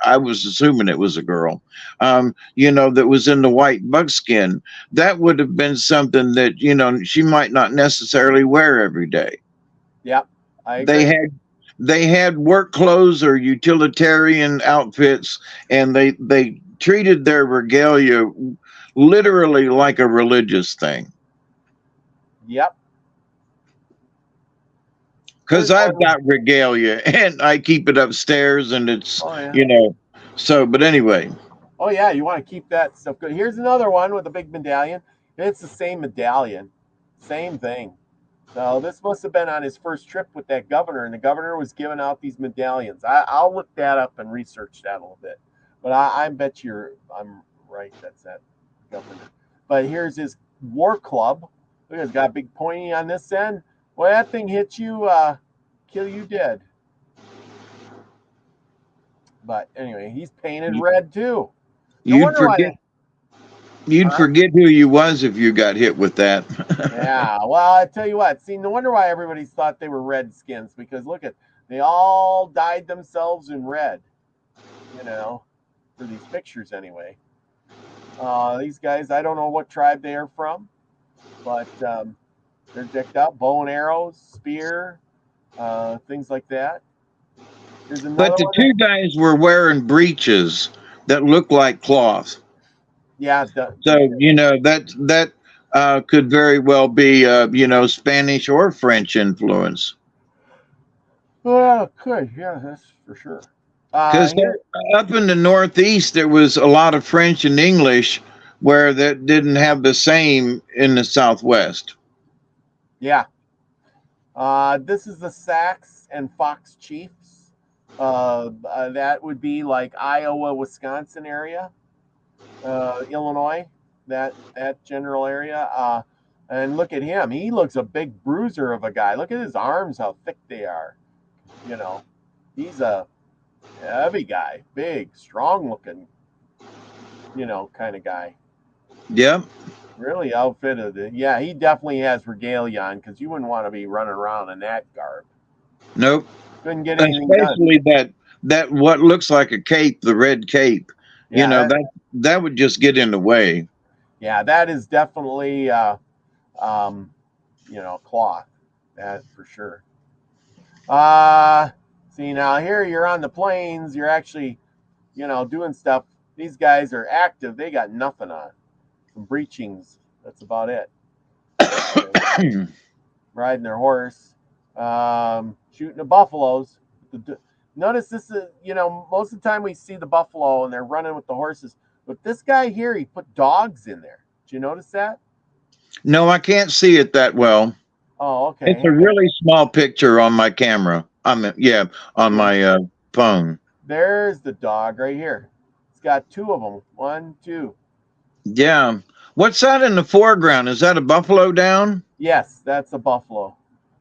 I was assuming it was a girl, that was in the white buckskin. That would have been something that, she might not necessarily wear every day. Yeah. I They agree. had they had work clothes or utilitarian outfits, and they treated their regalia literally like a religious thing. Yep. Because Here's I've one. got regalia and I keep it upstairs, and it's Oh yeah. so. But anyway, Oh yeah. You want to keep that stuff good. Here's another one with a big medallion. It's the same medallion. Same thing. So this must have been on his first trip with that governor, and the governor was giving out these medallions. I'll look that up and research that a little bit, but I bet I'm right. That's that governor. But here's his war club. Look, it's got a big pointy on this end. Well, that thing hit you, kill you dead. But anyway, he's painted red too. No you'd wonder why. forget you'd Huh? forget who you was if you got hit with that. Yeah. Well, I tell you what. See, no wonder why everybody thought they were redskins because look at they all dyed themselves in red. For these pictures anyway. These guys, I don't know what tribe they are from, but they're decked out, bow and arrows, spear, things like that. There's But another the one that, two guys were wearing breeches that looked like cloth. yeah, So, that could very well be, Spanish or French influence. well, could, yeah, that's for sure. Because Here, up in the Northeast, there was a lot of French and English where that didn't have the same in the Southwest. yeah, this is the Sacs and Fox Chiefs. That would be like Iowa, Wisconsin area, Illinois, that general area. And look at him; he looks a big bruiser of a guy. Look at his arms, how thick they are. You know, he's a heavy guy, big, strong looking, kind of guy. Yep. Really outfitted. Yeah, he definitely has regalia on because you wouldn't want to be running around in that garb. Nope. Couldn't get anything done. Especially that what looks like a cape, the red cape. You Yeah, know, that would just get in the way. that is definitely um, cloth. That for sure. Uh See, now here you're on the plains, you're actually, doing stuff. These guys are active, they got nothing on. Some breachings. That's about it. Riding their horse, shooting the buffaloes. Notice this is, most of the time we see the buffalo and they're running with the horses, but this guy here, he put dogs in there. Did you notice that? No, I can't see it that well. Oh, okay. It's a Hang on. really small picture on my camera. I mean, yeah, on Yeah, my phone. there's the dog right here. It's got two of them. One, two. Yeah. What's that in the foreground? Is that a buffalo down Yes, that's a buffalo.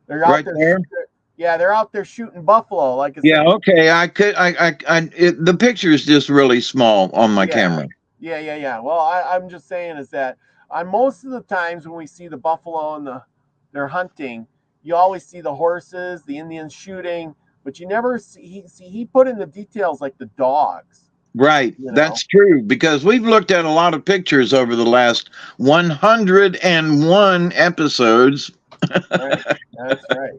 They're out right there. there? Yeah, they're out there shooting buffalo. Like I Yeah. said, Okay. The picture is just really small on my yeah, camera. yeah. Well, I'm just saying is that on most of the times when we see the buffalo and they're hunting, you always see the horses, the Indians shooting, but you never see he put in the details like the dogs. Right. You know, That's true because we've looked at a lot of pictures over the last 101 episodes. right? That's right.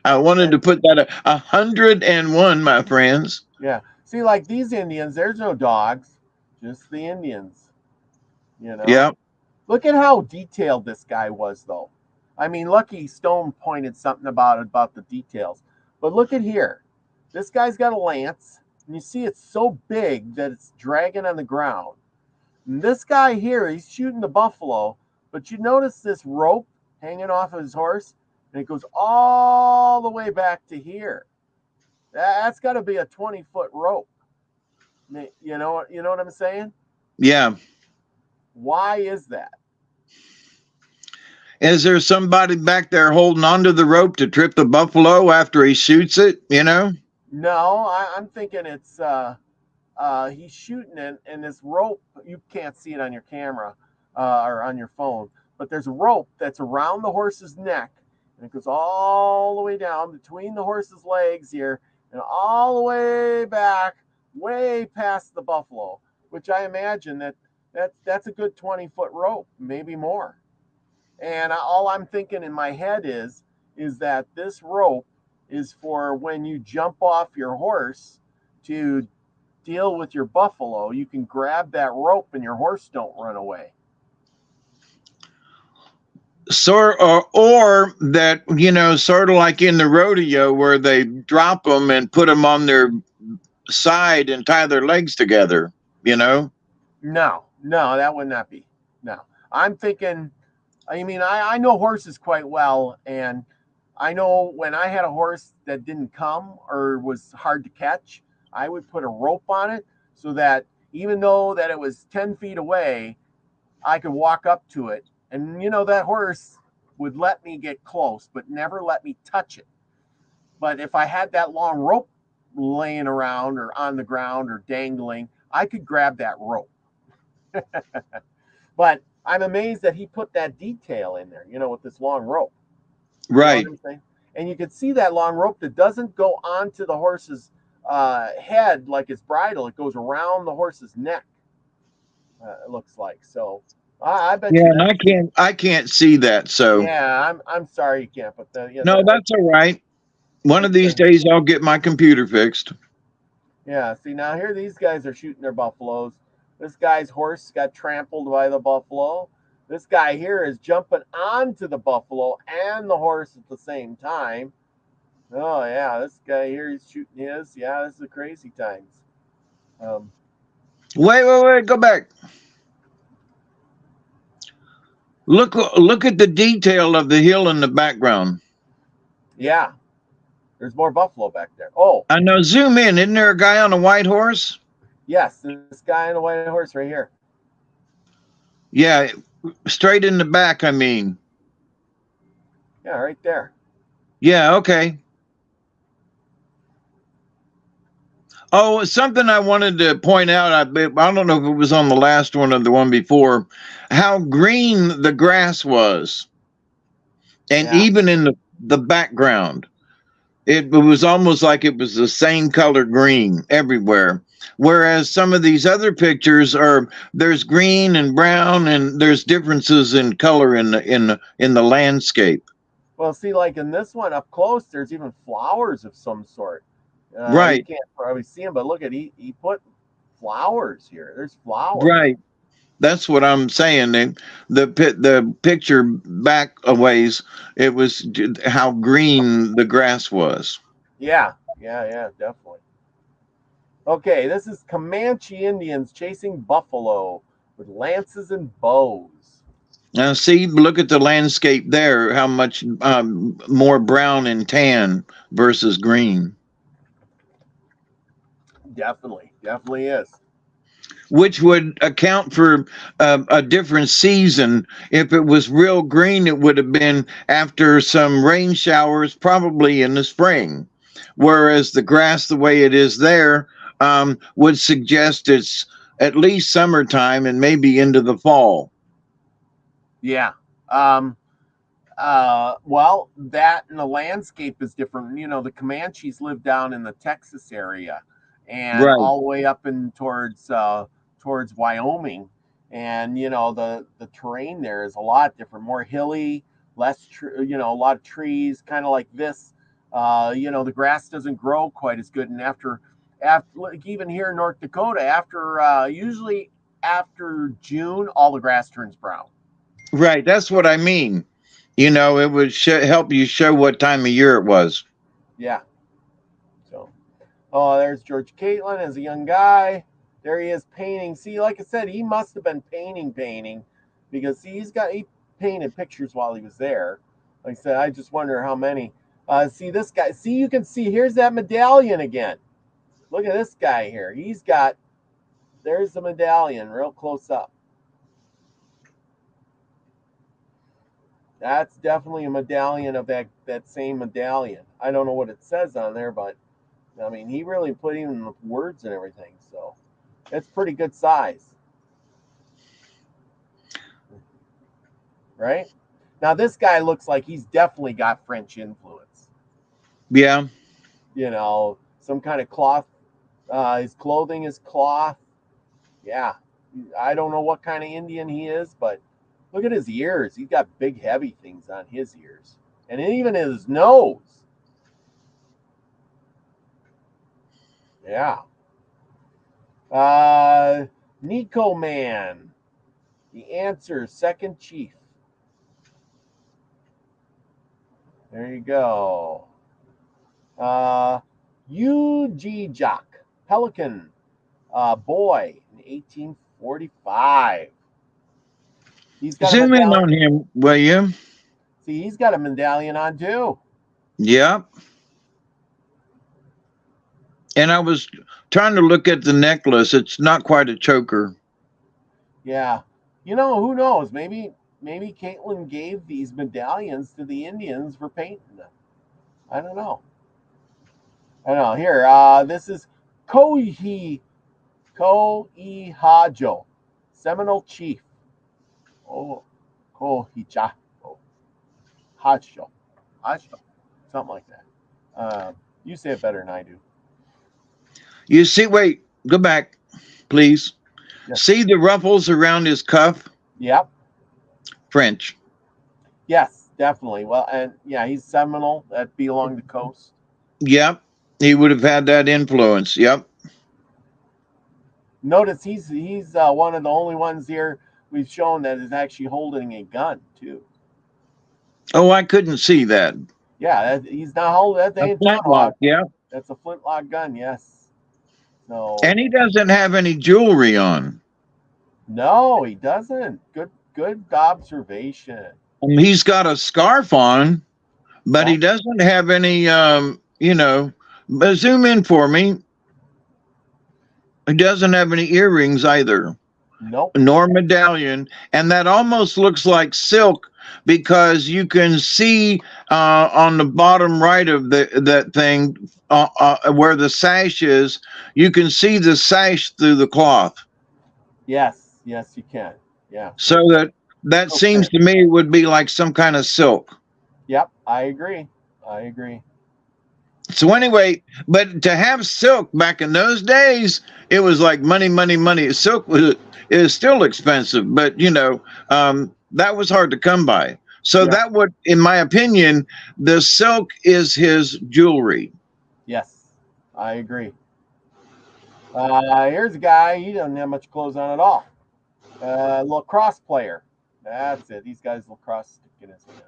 I wanted And to put that 101, my friends. yeah, see, like these Indians, there's no dogs, just the Indians. You know, Yeah. look at how detailed this guy was, though. I mean, Lucky Stone pointed something about the details, but look at here. This guy's got a lance, and you see it's so big that it's dragging on the ground. And this guy here, he's shooting the buffalo, but you notice this rope hanging off of his horse, and it goes all the way back to here. That's got to be a 20-foot rope. You know what I'm saying? Yeah. Why is that? Is there somebody back there holding onto the rope to trip the buffalo after he shoots it? You know? No, I'm thinking it's he's shooting it, and this rope, you can't see it on your camera or on your phone, but there's a rope that's around the horse's neck, and it goes all the way down between the horse's legs here, and all the way back, way past the buffalo, which I imagine that's a good 20-foot rope, maybe more. And all I'm thinking in my head is that this rope is for when you jump off your horse to deal with your buffalo. You can grab that rope and your horse don't run away. Or that, sort of like in the rodeo where they drop them and put them on their side and tie their legs together, you know? No, that would not be. No, I'm thinking. I mean, I know horses quite well, and I know when I had a horse that didn't come or was hard to catch, I would put a rope on it so that even though that it was 10 feet away, I could walk up to it. And, that horse would let me get close, but never let me touch it. But if I had that long rope laying around or on the ground or dangling, I could grab that rope. But I'm amazed that he put that detail in there, with this long rope. You know what Right. I'm saying? And you can see that long rope that doesn't go onto the horse's head like its bridle. It goes around the horse's neck. It looks like so. I bet Yeah, you and that's I can't see that. So yeah. I'm sorry you can't, but the yeah no, that's all right. One of it's these days I'll get my computer fixed. yeah. See now here these guys are shooting their buffaloes. This guy's horse got trampled by the buffalo. This guy here is jumping onto the buffalo and the horse at the same time. Oh yeah, this guy here is shooting his. Yeah, this is the crazy times. Um, Wait, go back. Look at the detail of the hill in the background. yeah, there's more buffalo back there. Oh, I know. Zoom in. Isn't there a guy on a white horse? yes, this guy on a white horse right here. Yeah, straight in the back. I mean, Yeah, right there. yeah, okay. Oh, something I wanted to point out. I don't know if it was on the last one or the one before. How green the grass was, and Yeah. even in the background. It was almost like it was the same color green everywhere. Whereas some of these other pictures are there's green and brown and there's differences in color in the landscape. Well, see, like in this one up close, there's even flowers of some sort. You Right, can't probably see them, but look at he put flowers here. There's flowers. right. That's what I'm saying. The picture back a ways, it was how green the grass was. Yeah, yeah, definitely. Okay, this is Comanche Indians chasing buffalo with lances and bows. Now, see, look at the landscape there. How much more brown and tan versus green. Definitely is. Which would account for a different season. If it was real green, it would have been after some rain showers, probably in the spring. Whereas the grass, the way it is there, would suggest it's at least summertime and maybe into the fall. Yeah. Um, well, that and the landscape is different. You know, the Comanches live down in the Texas area, and Right, all the way up and towards Wyoming, and you know the terrain there is a lot different, more hilly, you know, a lot of trees, kind of like this. You know, the grass doesn't grow quite as good, and after like even here in North Dakota, after usually after June, all the grass turns brown. right. That's what I mean. You know, it would help you show what time of year it was. Yeah. So, oh, there's George Caitlin as a young guy. There he is painting. See, like I said, he must have been painting, because see, he painted pictures while he was there. Like I said, I just wonder how many. See this guy. See, you can see here's that medallion again. Look at this guy here. He's got. There's the medallion, real close up. That's definitely a medallion of that same medallion. I don't know what it says on there, but I mean, he really put in the words and everything, so it's pretty good size, right? Now this guy looks like he's definitely got French influence. Yeah. You know, some kind of cloth. His clothing is cloth. Yeah, I don't know what kind of Indian he is, but look at his ears. He's got big, heavy things on his ears, and even his nose. Yeah. Uh, Nico Man. The answer, second chief. There you go. UG Jock, Pelican, boy in 1845. He's got a Zoom in medallion. on him, will you? See, he's got a medallion on too. Yeah. And I was trying to look at the necklace. It's not quite a choker. Yeah. You know, who knows? Maybe Caitlin gave these medallions to the Indians for painting them. I don't know. I don't know. Here, this is Kohi Koihajo, Seminole Chief. Oh, Kohicha. Oh, Hajo. Hajo. Something like that. You say it better than I do. You see, wait, go back, please. Yes. See the ruffles around his cuff? Yep. French. Yes, definitely. Well, and yeah, he's Seminole. That'd be along the coast. Yep. He would have had that influence. Yep. Notice he's one of the only ones here we've shown that is actually holding a gun too. Oh, I couldn't see that. Yeah, he's not holding that. They A ain't flintlock. tomahawk. Yeah. That's a flintlock gun. Yes. So And he doesn't have any jewelry on. no, he doesn't. Good observation. He's got a scarf on, but Yeah. he doesn't have any, but zoom in for me. He doesn't have any earrings either, Nope. nor medallion. And that almost looks like silk because you can see on the bottom right of that thing where the sash is, you can see the sash through the cloth. Yes. Yes, you can. Yeah. So that seems to me would be like some kind of silk. Yep. I agree. I agree. So anyway, but to have silk back in those days, it was like money, money, money. Silk is still expensive, but that was hard to come by. So Yeah. that would, in my opinion, the silk is his jewelry. Yes, I agree. Here's a guy. He doesn't have much clothes on at all. Lacrosse player. That's it. These guys lacrosse stick in his hand.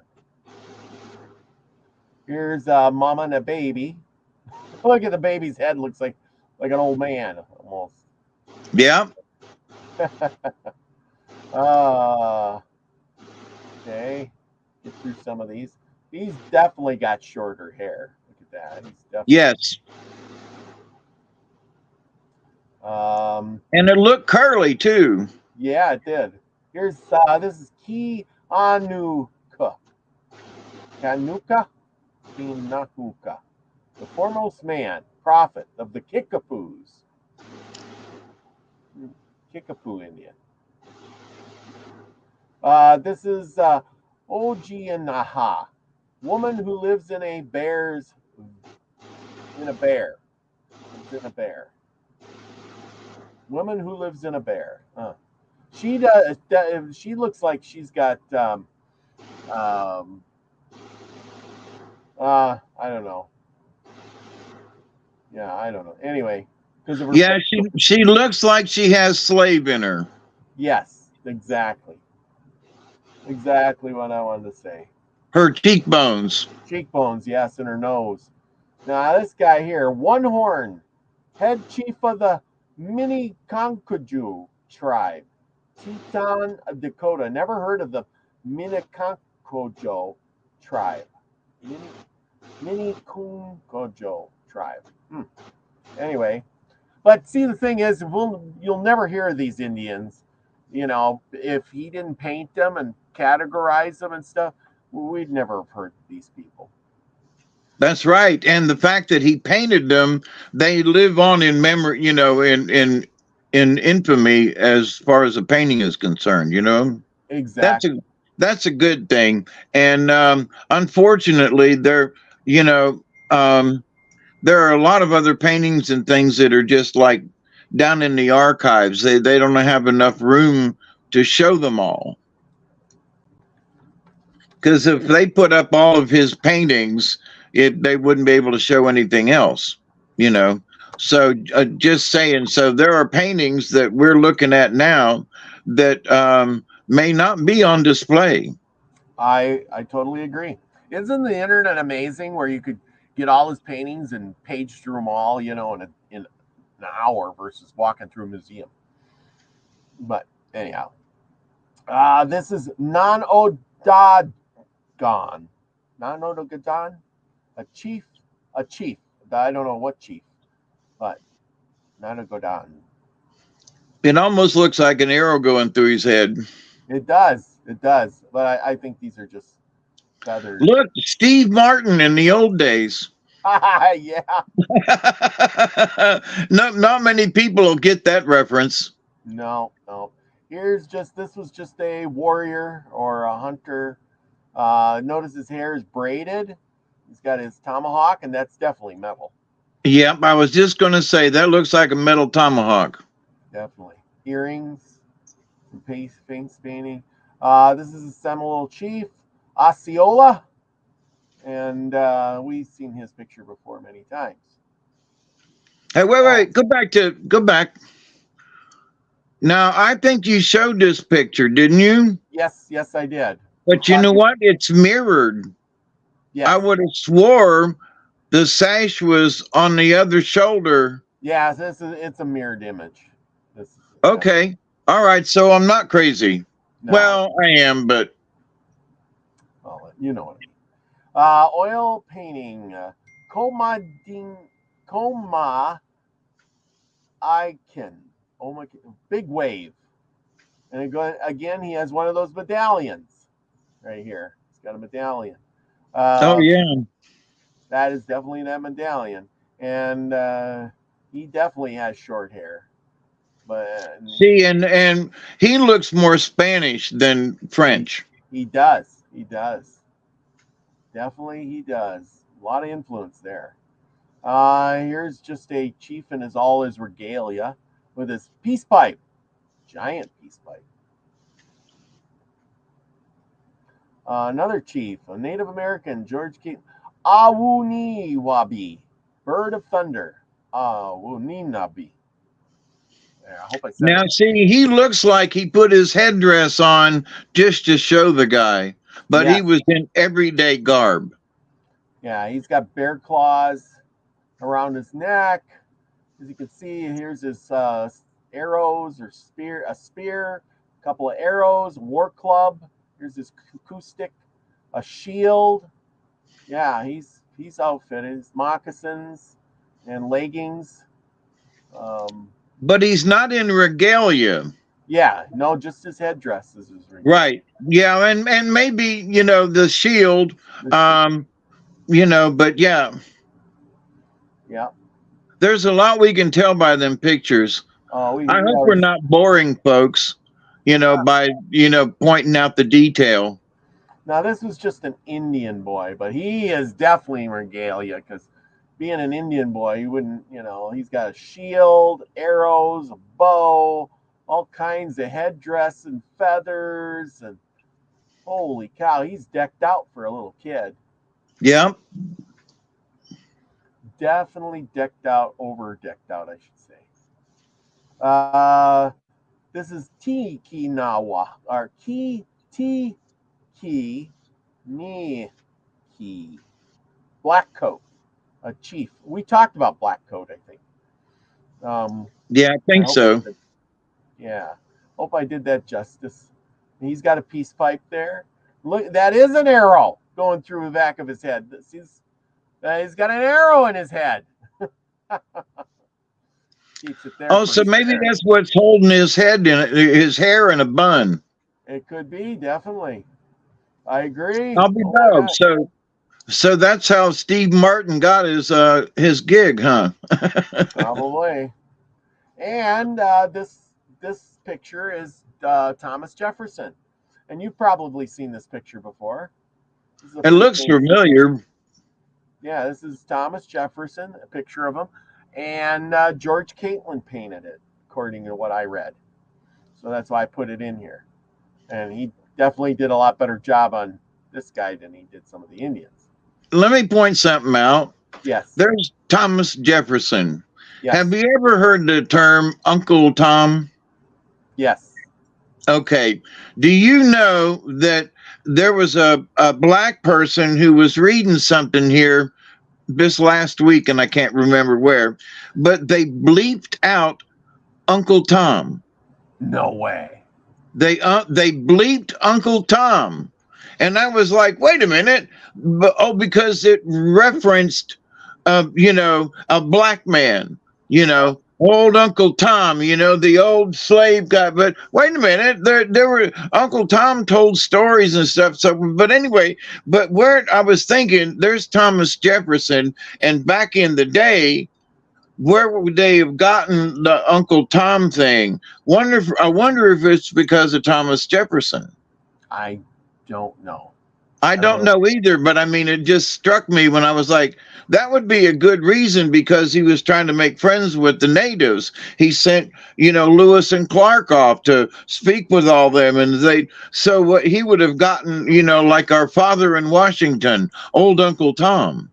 Here's a mama and a baby. Look at the baby's head. Looks like an old man almost. Yeah. Okay. Get through some of these. He's definitely got shorter hair. Look at that. He's definitely. Yes. And it looked curly too. Yeah, it did. Here's this is Kianuka. Kinahuka, the foremost man, prophet of the Kickapoos. Kickapoo Indian. This is Ojianaha, woman who lives in a bear. Lives in a bear. Woman who lives in a bear. She does. She looks like she's got. I don't know. Yeah, I don't know. Anyway, because of her. Yeah, she looks like she has slave in her. Yes, exactly. Exactly what I wanted to say. Her cheekbones. Cheekbones, yes, and her nose. Now this guy here, one horn, head chief of the Minneconkoju tribe, Teton, Dakota. Never heard of the Minneconkoju tribe. Minneconkoju tribe. Anyway, but see, the thing is, you'll never hear of these Indians. If he didn't paint them and categorize them and stuff, we'd never have heard of these people. That's right. And the fact that he painted them, they live on in memory, in infamy as far as the painting is concerned, Exactly. That's a good thing. And unfortunately, there are a lot of other paintings and things that are just like down in the archives. They don't have enough room to show them all. Because if they put up all of his paintings, they wouldn't be able to show anything else, So just saying, so there are paintings that we're looking at now that may not be on display. I totally agree. Isn't the internet amazing where you could get all his paintings and page through them all, in an hour versus walking through a museum? But anyhow, this is Non-Odagon. Non-Odagon? A chief. I don't know what chief, but Non-Odagon. It almost looks like an arrow going through his head. It does. But I think these are just feathers. Look, Steve Martin in the old days. Yeah. Not many people will get that reference. No. This was just a warrior or a hunter. Notice his hair is braided. He's got his tomahawk, and that's definitely metal. Yep, I was just going to say that looks like a metal tomahawk. Definitely. earrings, some face painting. This is a Seminole chief, Osceola, and we've seen his picture before many times. Hey, wait, go back. Now, I think you showed this picture, didn't you? Yes, I did. But you know what? It's mirrored. Yes. I would have swore the sash was on the other shoulder. Yeah, it's a mirrored image. Okay. All right. So I'm not crazy. No. Well, I am, but. Well, you know what I mean. Oil painting. Koma Icon. Oh my, big wave. And again, he has one of those medallions right here. He's got a medallion. Oh, yeah. That is definitely that medallion. And he definitely has short hair. But see, and he looks more Spanish than French. He does. Definitely he does. A lot of influence there. Here's just a chief in all his regalia with his peace pipe. Giant peace pipe. Another chief, a Native American, George King. Awuniwabi, bird of thunder. Awuninabi. I hope I said now, see, he looks like he put his headdress on just to show the guy, but he was in everyday garb. Yeah, he's got bear claws around his neck. As you can see, here's his arrows or a spear, a couple of arrows, war club. Here's his acoustic, a shield. Yeah, he's outfitted. His moccasins and leggings. But he's not in regalia. Yeah, no, just his headdress is his regalia. Right. Yeah, and maybe, the shield, but yeah. Yeah. There's a lot we can tell by them pictures. I hope we're not boring folks, by, pointing out the detail. Now, this was just an Indian boy, but he is definitely regalia because being an Indian boy, he wouldn't, he's got a shield, arrows, a bow, all kinds of headdress and feathers, and holy cow, he's decked out for a little kid. Yeah. Definitely over decked out, I should say. This is Tikinawa, or Ki, black coat. A chief. We talked about black coat, I think. Yeah, I think so. Yeah. Hope I did that justice. He's got a peace pipe there. Look, that is an arrow going through the back of his head. He's got an arrow in his head. Keeps it there. Oh, so maybe that's what's holding his head his hair in a bun. It could be, definitely. I agree. I'll be dog. So that's how Steve Martin got his gig, huh? Probably. And this picture is Thomas Jefferson, and you've probably seen this picture before. It looks familiar. Yeah, this is Thomas Jefferson, a picture of him, and George Catlin painted it, according to what I read. So that's why I put it in here. And he definitely did a lot better job on this guy than he did some of the Indians. Let me point something out. Yes. There's Thomas Jefferson. Yes. Have you ever heard the term Uncle Tom? Yes. Okay. Do you know that there was a black person who was reading something here this last week, and I can't remember where, but they bleeped out Uncle Tom. No way. They bleeped Uncle Tom. And I was like, wait a minute. Because it referenced, a black man, old Uncle Tom, the old slave guy. But wait a minute, there were Uncle Tom told stories and stuff. So, but anyway, where I was thinking, there's Thomas Jefferson, and back in the day, where would they have gotten the Uncle Tom thing? I wonder if it's because of Thomas Jefferson. I don't know. I don't know either, but I mean, it just struck me when I was like, that would be a good reason because he was trying to make friends with the natives. He sent, Lewis and Clark off to speak with all them, and so what he would have gotten, like our father in Washington, old Uncle Tom.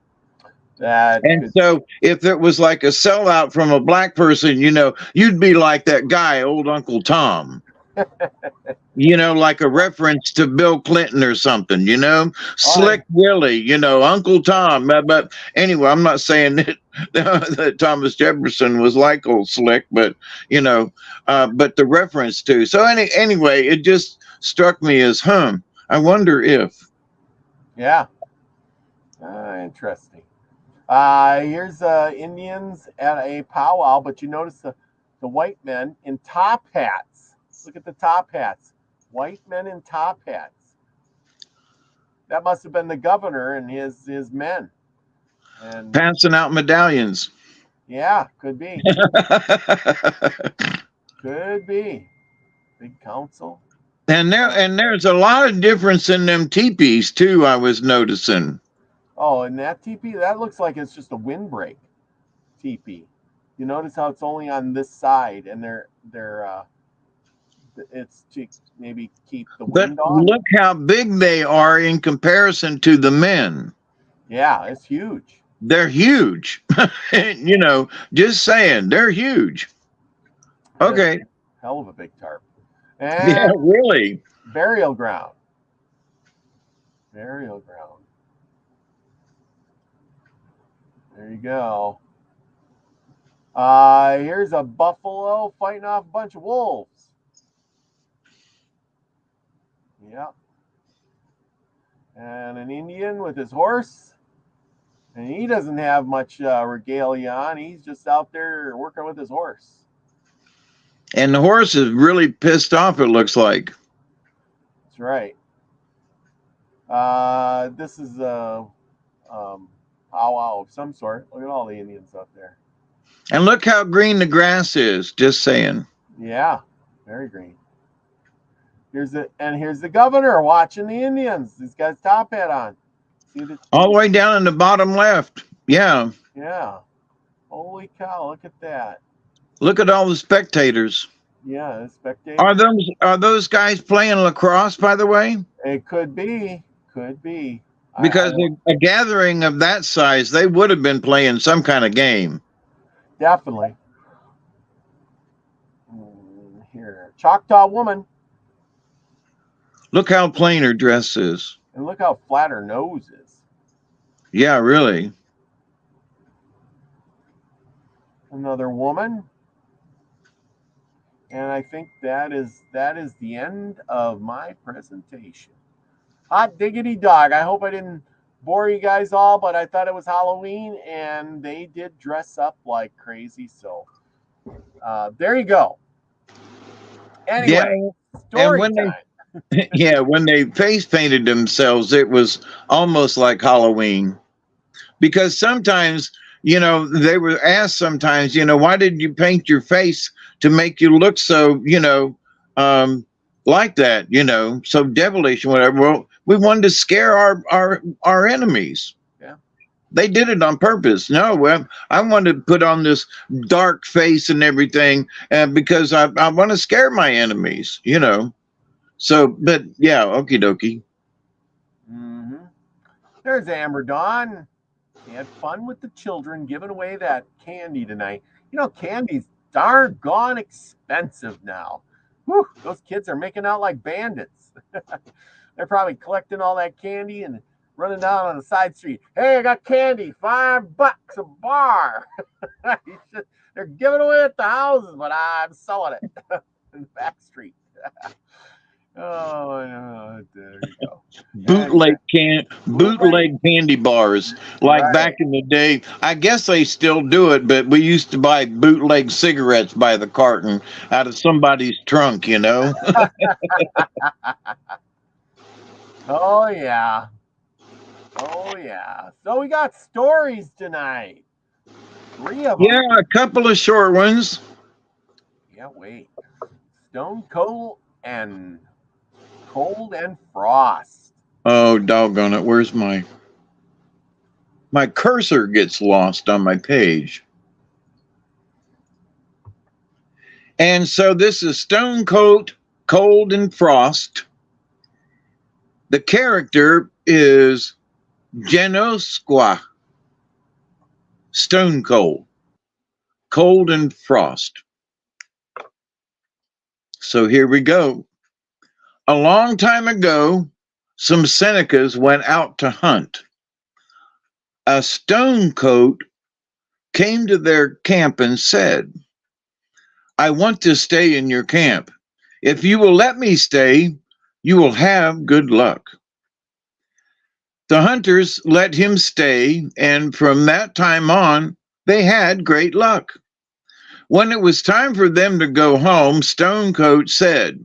And so if it was like a sellout from a black person, you'd be like that guy, old Uncle Tom. Like a reference to Bill Clinton or something, Slick Willie, Uncle Tom. But anyway, I'm not saying that Thomas Jefferson was like old Slick, but, but the reference to. So anyway, it just struck me as, I wonder if. Yeah. Interesting. Here's Indians at a powwow, but you notice the white men in top hats. Look at the top hats. White men in top hats. That must have been the governor and his men. And passing out medallions. Yeah, could be. Could be. Big council. And there's a lot of difference in them teepees too, I was noticing. Oh, and that teepee, that looks like it's just a windbreak teepee. You notice how it's only on this side, and it's to maybe keep the wind off. Look how big they are in comparison to the men. Yeah, it's huge. They're huge. Just saying, they're huge. Okay. Hell of a big tarp. And yeah, really. Burial ground. Burial ground. There you go. Here's a buffalo fighting off a bunch of wolves. Yep. And an Indian with his horse. And he doesn't have much regalia on. He's just out there working with his horse. And the horse is really pissed off, it looks like. That's right. This is a powwow of some sort. Look at all the Indians out there. And look how green the grass is, just saying. Yeah, very green. Here's the governor watching the Indians. He's got his top hat on. See all the way down in the bottom left. Yeah. Yeah. Holy cow, look at that. Look at all the spectators. Yeah, the spectators. Are those guys playing lacrosse, by the way? It could be. Could be. Because a gathering of that size, they would have been playing some kind of game. Definitely. Here, Choctaw woman. Look how plain her dress is. And look how flat her nose is. Yeah, really. Another woman. And I think that is the end of my presentation. Hot diggity dog. I hope I didn't bore you guys all, but I thought it was Halloween and they did dress up like crazy. So there you go. Anyway, story time. When they face painted themselves, it was almost like Halloween. Because sometimes, they were asked sometimes, why did you paint your face to make you look so, like that, so devilish and whatever. Well, we wanted to scare our enemies. Yeah. They did it on purpose. No, well, I wanted to put on this dark face and everything because I want to scare my enemies, So, but yeah, okie dokie. Mm-hmm. There's Amber Dawn. He had fun with the children giving away that candy tonight. Candy's darn expensive now. Whew, those kids are making out like bandits. They're probably collecting all that candy and running down on the side street. Hey, I got candy, $5 a bar. They're giving away at the houses, but I'm selling it in the back street. Oh, no, there you go. Bootleg candy bars, like right. Back in the day. I guess they still do it, but we used to buy bootleg cigarettes by the carton out of somebody's trunk, Oh yeah. So we got stories tonight. 3 of them. Yeah, a couple of short ones. Yeah, wait. Stone Cold and Frost. Oh, doggone it. Where's my cursor gets lost on my page. And so this is Stone Cold and Frost. The character is Genosqua, Stone Cold and Frost. So here we go. A long time ago, some Senecas went out to hunt. A stonecoat came to their camp and said, I want to stay in your camp. If you will let me stay, you will have good luck. The hunters let him stay, and from that time on, they had great luck. When it was time for them to go home, Stonecoat said,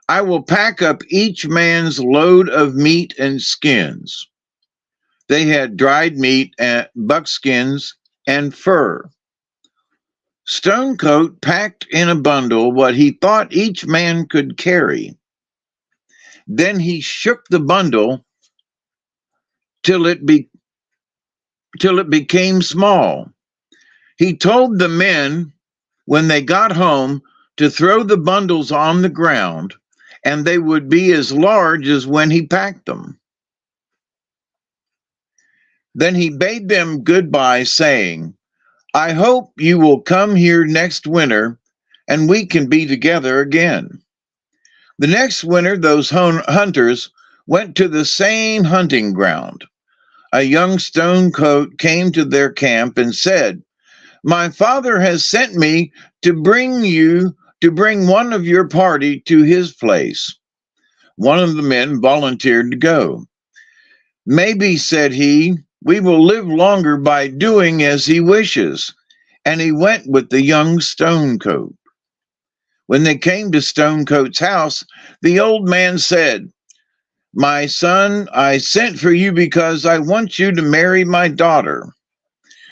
I will pack up each man's load of meat and skins. They had dried meat, and buckskins, and fur. Stonecoat packed in a bundle what he thought each man could carry. Then he shook the bundle till it became small. He told the men when they got home to throw the bundles on the ground, and they would be as large as when he packed them. Then he bade them goodbye, saying, I hope you will come here next winter and we can be together again. The next winter, those hunters went to the same hunting ground. A young stonecoat came to their camp and said, My father has sent me to bring one of your party to his place. One of the men volunteered to go. Maybe, said he, we will live longer by doing as he wishes. And he went with the young stonecoat. When they came to Stonecoat's house, the old man said, My son, I sent for you because I want you to marry my daughter.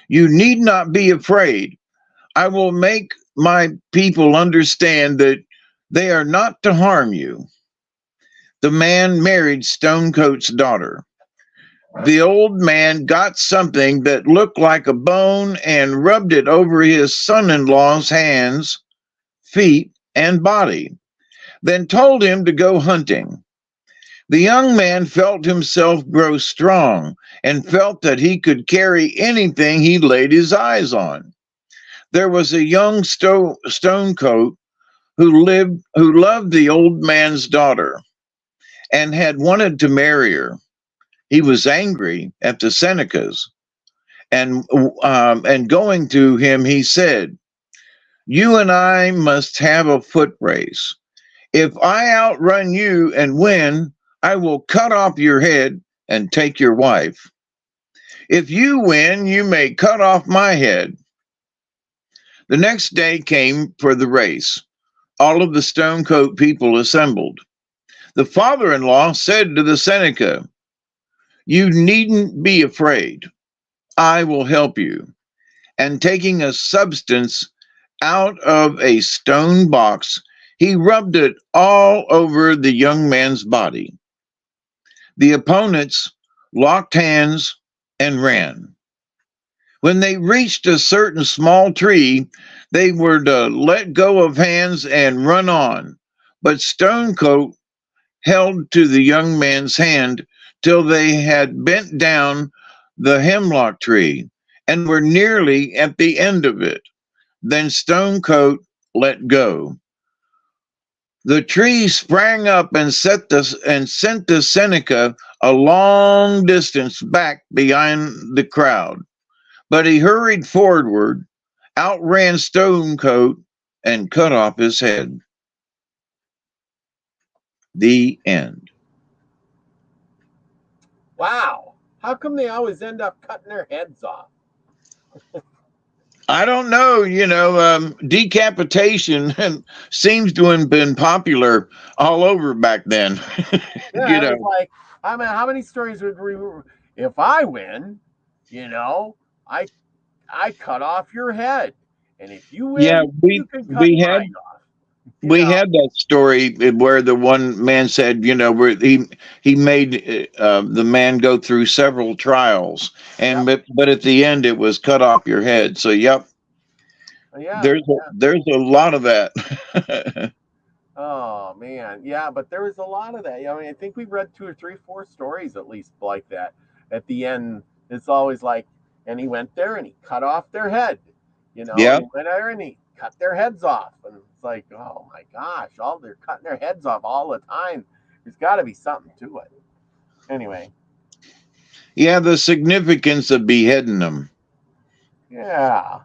You need not be afraid. I will make my people understand that they are not to harm you. The man married Stonecoat's daughter. The old man got something that looked like a bone and rubbed it over his son-in-law's hands, feet, and body, then told him to go hunting. The young man felt himself grow strong and felt that he could carry anything he laid his eyes on. There was a young stonecoat who loved the old man's daughter and had wanted to marry her. He was angry at the Senecas, and going to him, he said, You and I must have a foot race. If I outrun you and win, I will cut off your head and take your wife. If you win, you may cut off my head. The next day came for the race. All of the Stonecoat people assembled. The father-in-law said to the Seneca, You needn't be afraid. I will help you. And taking a substance out of a stone box, he rubbed it all over the young man's body. The opponents locked hands and ran. When they reached a certain small tree, they were to let go of hands and run on. But Stonecoat held to the young man's hand till they had bent down the hemlock tree and were nearly at the end of it. Then Stonecoat let go. The tree sprang up and sent the Seneca a long distance back behind the crowd. But he hurried forward, outran Stonecoat, and cut off his head. The end. Wow. How come they always end up cutting their heads off? I don't know, decapitation seems to have been popular all over back then. Yeah, it was like, I mean, how many stories would we? If I win, I cut off your head, and if you win, Yeah, you can cut mine off. You We know, had that story where the one man said, where he made the man go through several trials, and yep, but at the end it was cut off your head. So yep, yeah, yeah. there's a lot of that. Oh man, yeah, but there was a lot of that. I mean, I think we read two or three, four stories at least like that. At the end, it's always like, and he went there and he cut off their head. He Yeah. went there and he cut their heads off, and it's like, oh my gosh, all they're cutting their heads off all the time. There's got to be something to it. Anyway, Yeah, the significance of beheading them. yeah.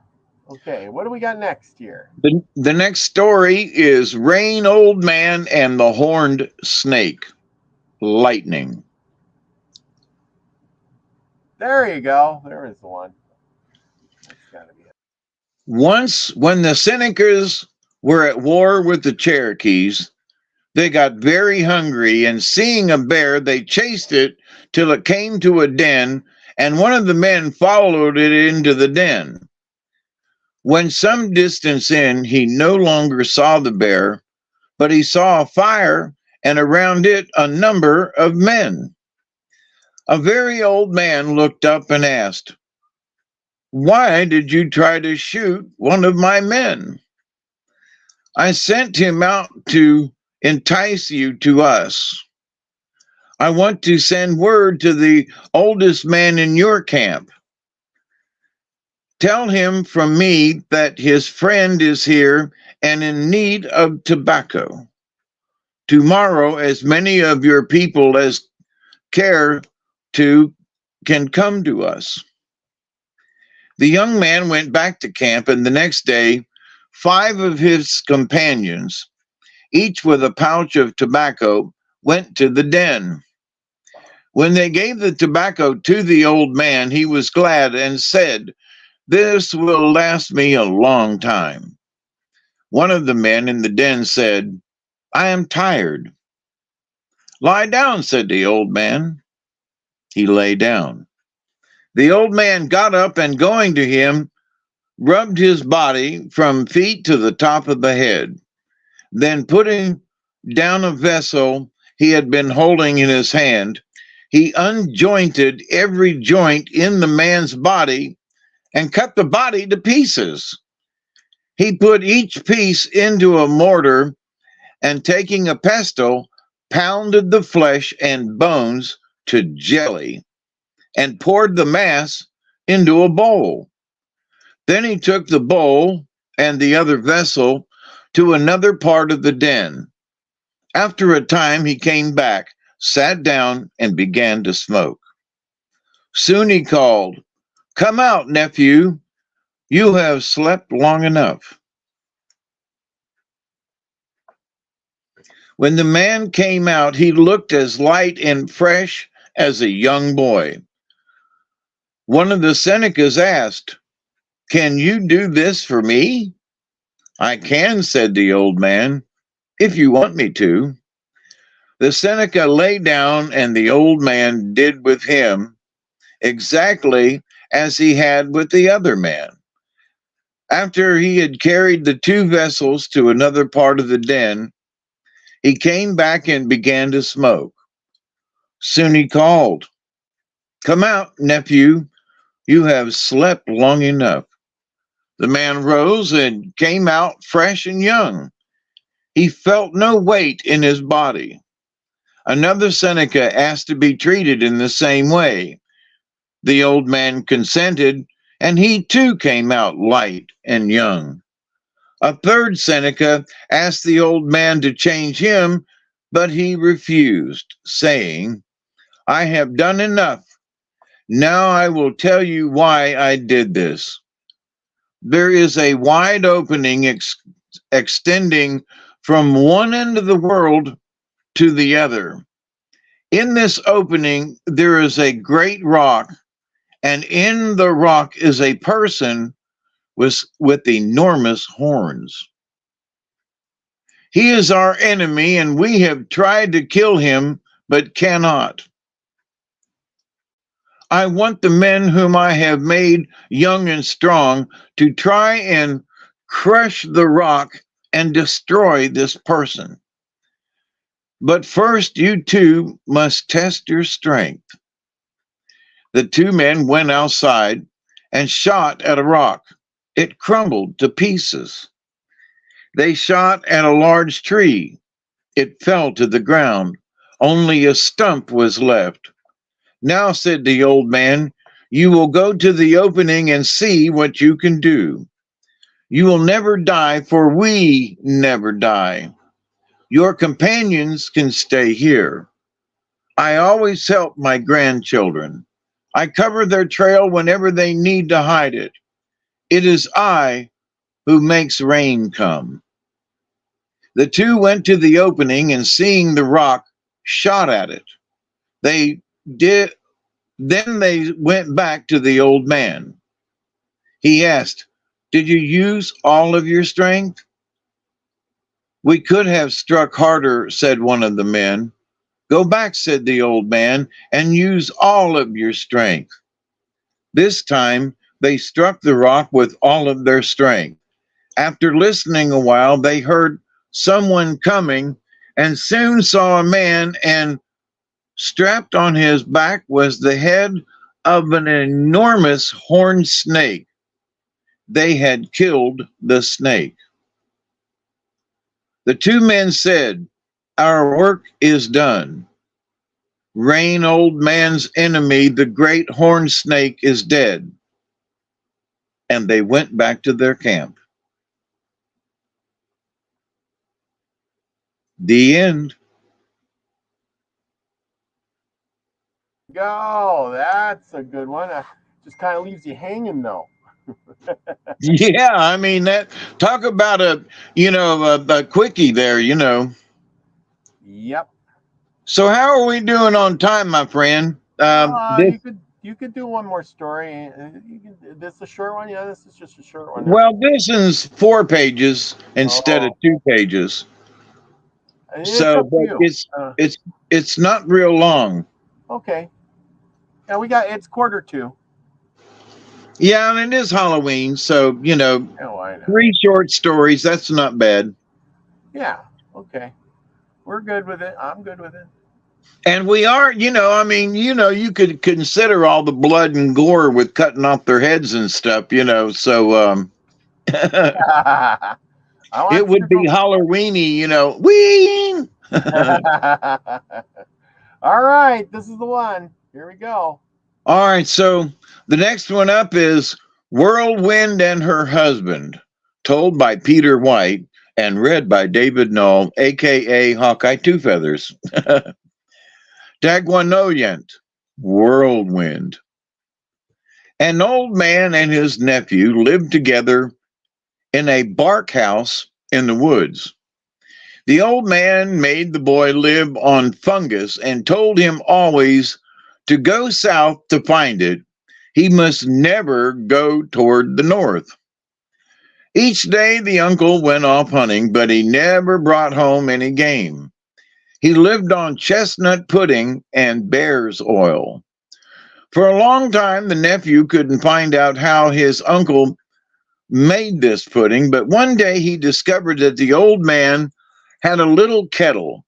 Okay, what do we got next here? The next story is Rain Old Man and the Horned Snake. Lightning. There you go. There is the one. That's got to be it. Once, when the Senecas were at war with the Cherokees, they got very hungry, and seeing a bear, they chased it till it came to a den, and one of the men followed it into the den. When some distance in, he no longer saw the bear, but he saw a fire, and around it a number of men. A very old man looked up and asked, "Why did you try to shoot one of my men?" "I sent him out to entice you to us. I want to send word to the oldest man in your camp. Tell him from me that his friend is here and in need of tobacco. Tomorrow, as many of your people as care to can come to us." The young man went back to camp, and the next day, 5 of his companions, each with a pouch of tobacco, went to the den. When they gave the tobacco to the old man, he was glad and said, "This will last me a long time." One of the men in the den said, "I am tired." "Lie down," said the old man. He lay down. The old man got up and going to him, rubbed his body from feet to the top of the head. Then putting down a vessel he had been holding in his hand, he unjointed every joint in the man's body and cut the body to pieces. He put each piece into a mortar and taking a pestle, pounded the flesh and bones to jelly and poured the mass into a bowl. Then he took the bowl and the other vessel to another part of the den. After a time, he came back, sat down, and began to smoke. Soon he called, "Come out, nephew. You have slept long enough." When the man came out, he looked as light and fresh as a young boy. One of the Senecas asked, "Can you do this for me?" "I can," said the old man, "if you want me to." The Seneca lay down, and the old man did with him exactly as he had with the other man. After he had carried the 2 vessels to another part of the den, he came back and began to smoke. Soon he called, "Come out, nephew. You have slept long enough." The man rose and came out fresh and young. He felt no weight in his body. Another Seneca asked to be treated in the same way. The old man consented, and he too came out light and young. A third Seneca asked the old man to change him, but he refused, saying, "I have done enough. Now I will tell you why I did this. There is a wide opening extending from one end of the world to the other. In this opening, there is a great rock, and in the rock is a person with enormous horns. He is our enemy, and we have tried to kill him, but cannot. I want the men whom I have made young and strong to try and crush the rock and destroy this person. But first, you two must test your strength. The two men went outside and shot at a rock. It crumbled to pieces. They shot at a large tree. It fell to the ground. Only a stump was left. Now, said the old man, you will go to the opening and see what you can do. You will never die, for we never die. Your companions can stay here. I always help my grandchildren. I cover their trail whenever they need to hide it. It is I who makes rain come. The two went to the opening and seeing the rock, shot at it. They did. Then they went back to the old man. He asked, did you use all of your strength? We could have struck harder, said one of the men. Go back, said the old man, and use all of your strength. This time they struck the rock with all of their strength. After listening a while, they heard someone coming and soon saw a man, and strapped on his back was the head of an enormous horned snake. They had killed the snake. The two men said, our work is done. Rain, old man's enemy, the great horned snake, is dead. And they went back to their camp. The end. Go. That's a good one. Just kind of leaves you hanging, though. Yeah, I mean, that, talk about a quickie there, Yep. So how are we doing on time, my friend? You could do one more story. This is a short one. Yeah, this is just a short one. Well, this is 4 pages instead of 2 pages. So, but it's not real long. Okay. Yeah, it's 1:45. Yeah, and it is Halloween, so I know. 3 short stories. That's not bad. Yeah. Okay. We're good with it. I'm good with it. And we are, you could consider all the blood and gore with cutting off their heads and stuff, so it would be Halloweeny, ween. All right, this is the one. Here we go. All right, so the next one up is Whirlwind and Her Husband, told by Peter White and read by David Null, a.k.a. Hawkeye Two Feathers. Dagwanoyant, Whirlwind. An old man and his nephew lived together in a bark house in the woods. The old man made the boy live on fungus and told him always to go south to find it. He must never go toward the north. Each day the uncle went off hunting, but he never brought home any game. He lived on chestnut pudding and bear's oil. For a long time, the nephew couldn't find out how his uncle made this pudding, but one day he discovered that the old man had a little kettle,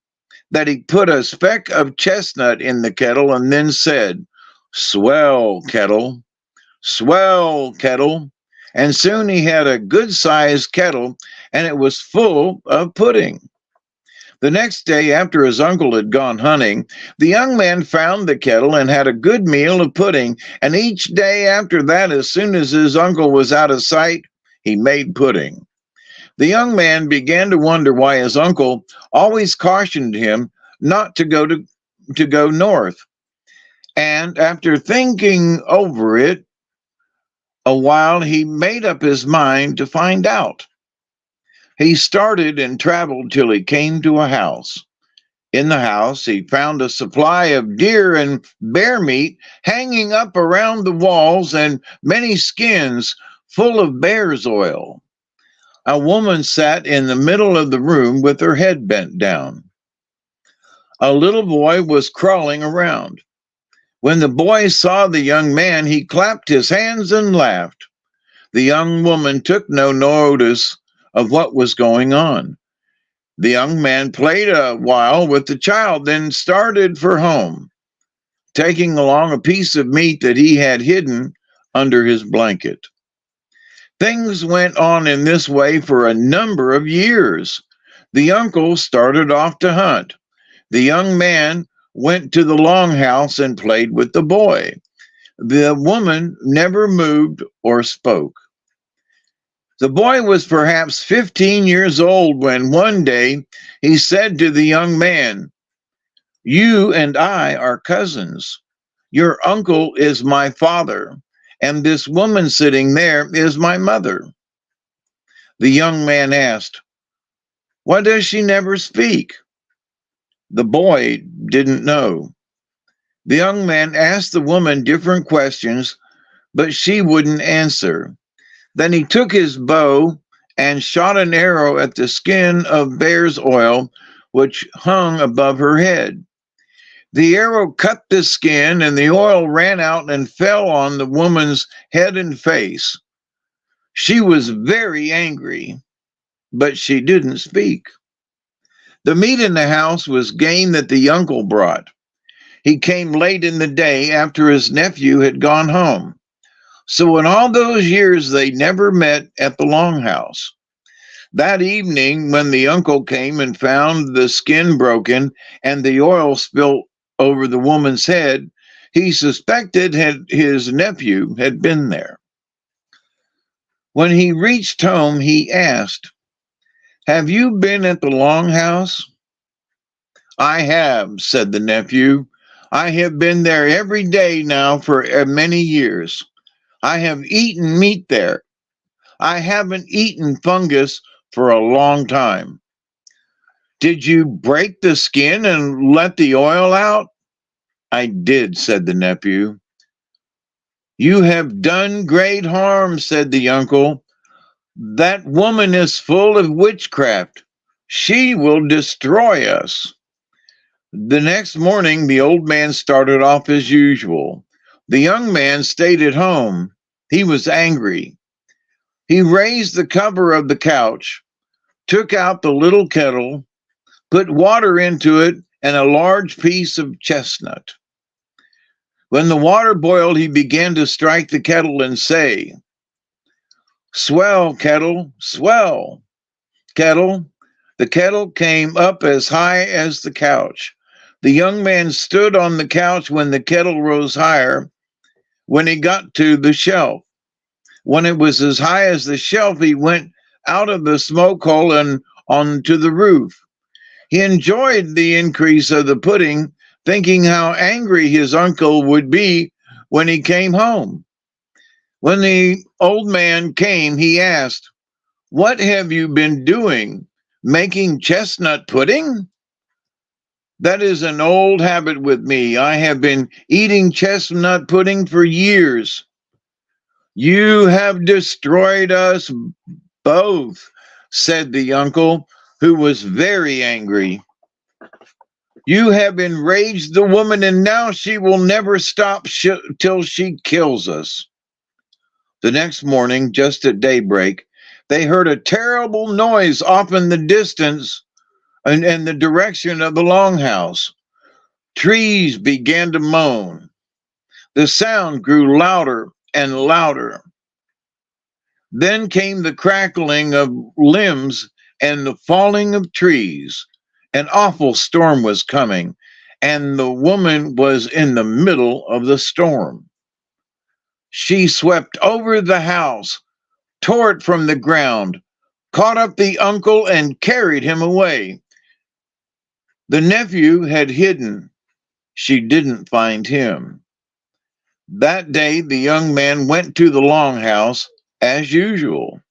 that he put a speck of chestnut in the kettle and then said, swell kettle, swell kettle. And soon he had a good-sized kettle, and it was full of pudding. The next day, after his uncle had gone hunting, the young man found the kettle and had a good meal of pudding, and each day after that, as soon as his uncle was out of sight, he made pudding. The young man began to wonder why his uncle always cautioned him not to go north. And after thinking over it a while, he made up his mind to find out. He started and traveled till he came to a house. In the house, he found a supply of deer and bear meat hanging up around the walls and many skins full of bear's oil. A woman sat in the middle of the room with her head bent down. A little boy was crawling around. When the boy saw the young man, he clapped his hands and laughed. The young woman took no notice of what was going on. The young man played a while with the child, then started for home, taking along a piece of meat that he had hidden under his blanket. Things went on in this way for a number of years. The uncle started off to hunt. The young man went to the longhouse and played with the boy. The woman never moved or spoke. The boy was perhaps 15 years old when one day he said to the young man, "You and I are cousins. Your uncle is my father, and this woman sitting there is my mother." The young man asked, "Why does she never speak?" The boy didn't know. The young man asked the woman different questions, but she wouldn't answer. Then he took his bow and shot an arrow at the skin of bear's oil, which hung above her head. The arrow cut the skin, and the oil ran out and fell on the woman's head and face. She was very angry, but she didn't speak. The meat in the house was game that the uncle brought. He came late in the day after his nephew had gone home. So in all those years, they never met at the longhouse. That evening, when the uncle came and found the skin broken and the oil spilt over the woman's head, he suspected his nephew had been there. When he reached home, he asked, "Have you been at the longhouse?" "I have," said the nephew. "I have been there every day now for many years. I have eaten meat there. I haven't eaten fungus for a long time." "Did you break the skin and let the oil out?" "I did," said the nephew. "You have done great harm," said the uncle. "That woman is full of witchcraft. She will destroy us." The next morning, the old man started off as usual. The young man stayed at home. He was angry. He raised the cover of the couch, took out the little kettle, put water into it, and a large piece of chestnut. When the water boiled, he began to strike the kettle and say, "Swell, kettle, swell, kettle." The kettle came up as high as the couch. The young man stood on the couch when the kettle rose higher. When he got to the shelf, when it was as high as the shelf, he went out of the smoke hole and onto the roof. He enjoyed the increase of the pudding, thinking how angry his uncle would be when he came home. When the old man came, he asked, "What have you been doing? Making chestnut pudding?" "That is an old habit with me. I have been eating chestnut pudding for years." "You have destroyed us both," said the uncle, who was very angry. "You have enraged the woman, and now she will never stop till she kills us." The next morning, just at daybreak, they heard a terrible noise off in the distance and in the direction of the longhouse. Trees began to moan. The sound grew louder and louder. Then came the crackling of limbs and the falling of trees. An awful storm was coming, and the woman was in the middle of the storm. She swept over the house, tore it from the ground, caught up the uncle, and carried him away. The nephew had hidden. She didn't find him. That day, the young man went to the longhouse as usual.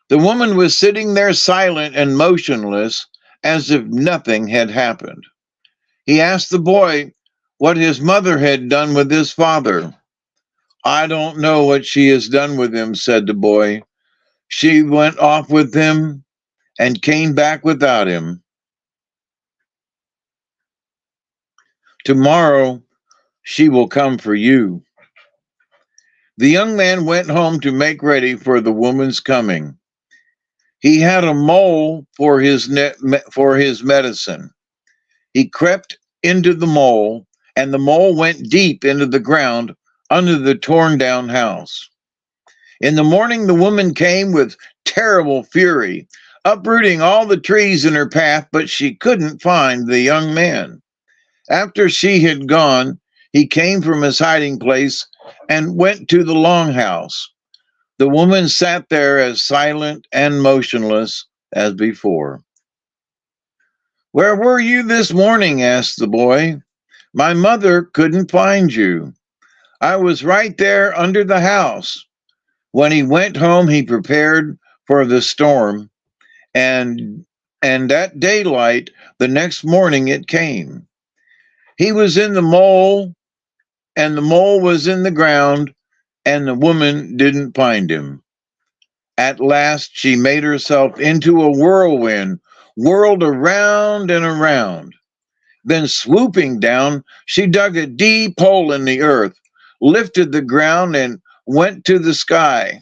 The woman was sitting there silent and motionless, as if nothing had happened. He asked the boy what his mother had done with his father. "I don't know what she has done with him," said the boy. "She went off with him and came back without him. Tomorrow she will come for you." The young man went home to make ready for the woman's coming. He had a mole for for his medicine. He crept into the mole, and the mole went deep into the ground under the torn down house. In the morning, the woman came with terrible fury, uprooting all the trees in her path, but she couldn't find the young man. After she had gone, he came from his hiding place and went to the longhouse. The woman sat there as silent and motionless as before. "Where were you this morning?" asked the boy. "My mother couldn't find you." "I was right there under the house." When he went home, he prepared for the storm, and at daylight the next morning it came. He was in the mole, and the mole was in the ground, and the woman didn't find him. At last she made herself into a whirlwind, whirled around and around. Then swooping down, she dug a deep hole in the earth, lifted the ground, and went to the sky,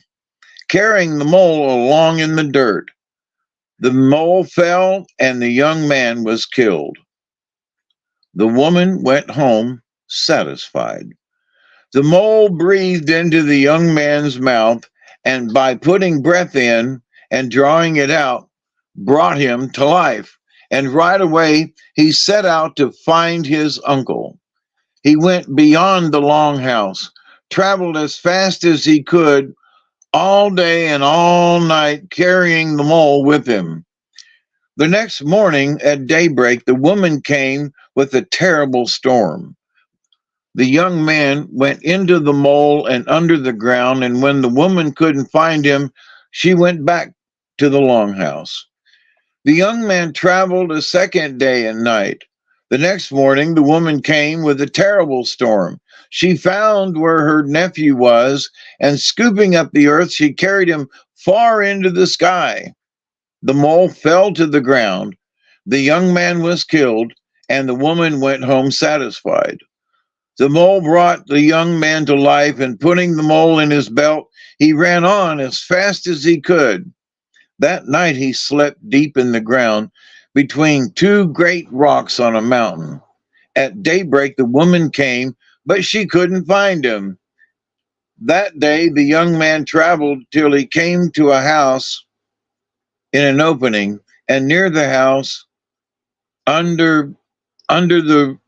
carrying the mole along in the dirt. The mole fell, and the young man was killed. The woman went home satisfied. The mole breathed into the young man's mouth, and by putting breath in and drawing it out, brought him to life. And right away, he set out to find his uncle. He went beyond the longhouse, traveled as fast as he could, all day and all night, carrying the mole with him. The next morning at daybreak, the woman came with a terrible storm. The young man went into the mole and under the ground, and when the woman couldn't find him, she went back to the longhouse. The young man traveled a second day and night. The next morning, the woman came with a terrible storm. She found where her nephew was, and scooping up the earth, she carried him far into the sky. The mole fell to the ground. The young man was killed, and the woman went home satisfied. The mole brought the young man to life, and putting the mole in his belt, he ran on as fast as he could. That night he slept deep in the ground between two great rocks on a mountain. At daybreak the woman came, but she couldn't find him. That day the young man traveled till he came to a house in an opening, and near the house, under under the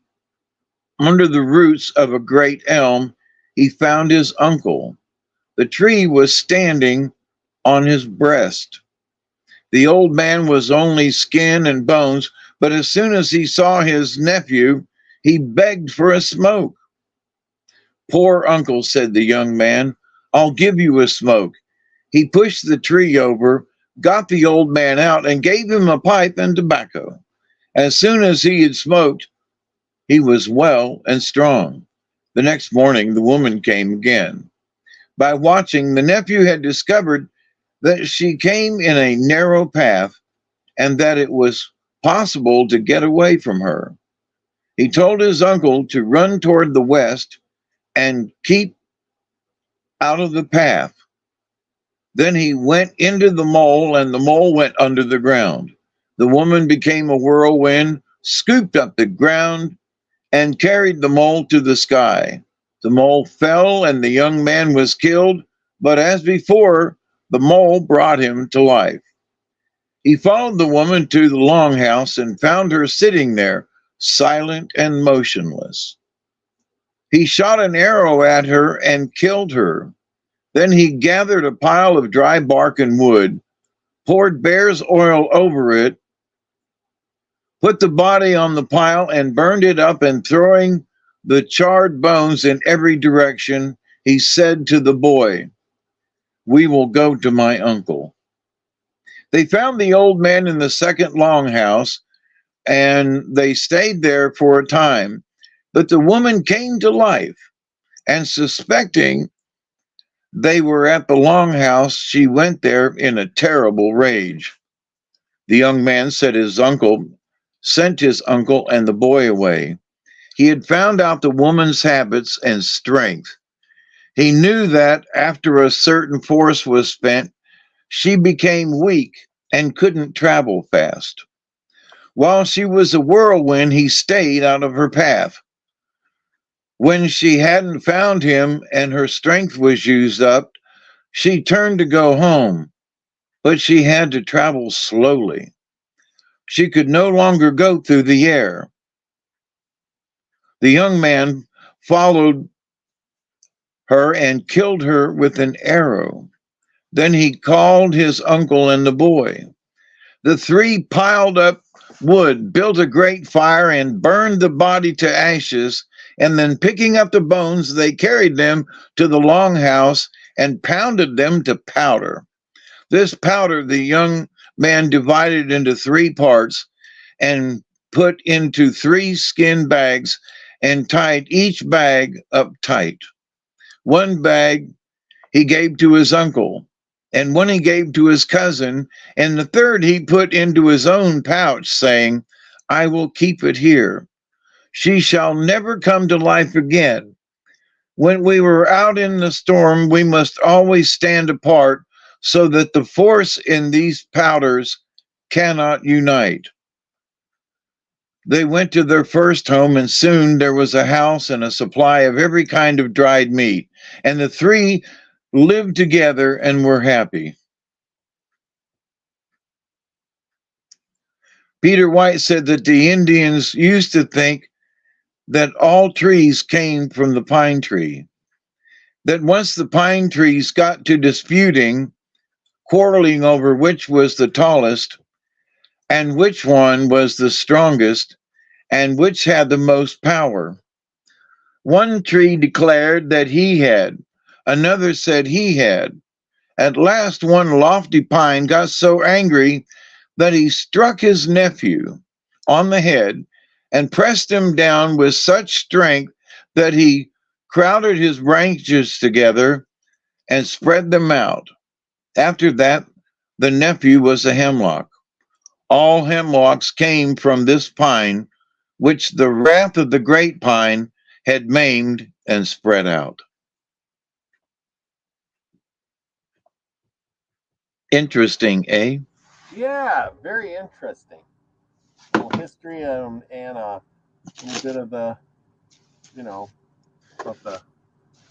under the roots of a great elm, he found his uncle. The tree was standing on his breast. The old man was only skin and bones, but as soon as he saw his nephew, he begged for a smoke. "Poor uncle," said the young man, "I'll give you a smoke." He pushed the tree over, got the old man out, and gave him a pipe and tobacco. As soon as he had smoked, he was well and strong. The next morning, the woman came again. By watching, the nephew had discovered that she came in a narrow path and that it was possible to get away from her. He told his uncle to run toward the west and keep out of the path. Then he went into the mole, and the mole went under the ground. The woman became a whirlwind, scooped up the ground, and carried the mole to the sky. The mole fell, and the young man was killed, but as before, the mole brought him to life. He followed the woman to the longhouse and found her sitting there, silent and motionless. He shot an arrow at her and killed her. Then he gathered a pile of dry bark and wood, poured bear's oil over it, put the body on the pile, and burned it up, and throwing the charred bones in every direction, he said to the boy, "We will go to my uncle." They found the old man in the second longhouse, and they stayed there for a time. But the woman came to life, and suspecting they were at the longhouse, she went there in a terrible rage. The young man sent his uncle and the boy away. He had found out the woman's habits and strength. He knew that after a certain force was spent, she became weak and couldn't travel fast. While she was a whirlwind, he stayed out of her path. When she hadn't found him and her strength was used up, she turned to go home, but she had to travel slowly. She could no longer go through the air. The young man followed her and killed her with an arrow. Then he called his uncle and the boy. The three piled up wood, built a great fire, and burned the body to ashes. And then, picking up the bones, they carried them to the longhouse and pounded them to powder. This powder the young man divided into three parts and put into three skin bags and tied each bag up tight. One bag he gave to his uncle, and one he gave to his cousin, and the third he put into his own pouch, saying, I will keep it here. She shall never come to life again. When we were out in the storm, we must always stand apart so that the force in these powders cannot unite. They went to their first home, and soon there was a house and a supply of every kind of dried meat. And the three lived together and were happy. Peter White said that the Indians used to think that all trees came from the pine tree. That once the pine trees got to disputing, quarreling over which was the tallest, and which one was the strongest, and which had the most power. One tree declared that he had, another said he had. At last, one lofty pine got so angry that he struck his nephew on the head and pressed him down with such strength that he crowded his branches together and spread them out. After that, the nephew was a hemlock. All hemlocks came from this pine, which the wrath of the great pine had maimed and spread out. Interesting, eh? Yeah, very interesting. A little history and a little bit of the, you know, of the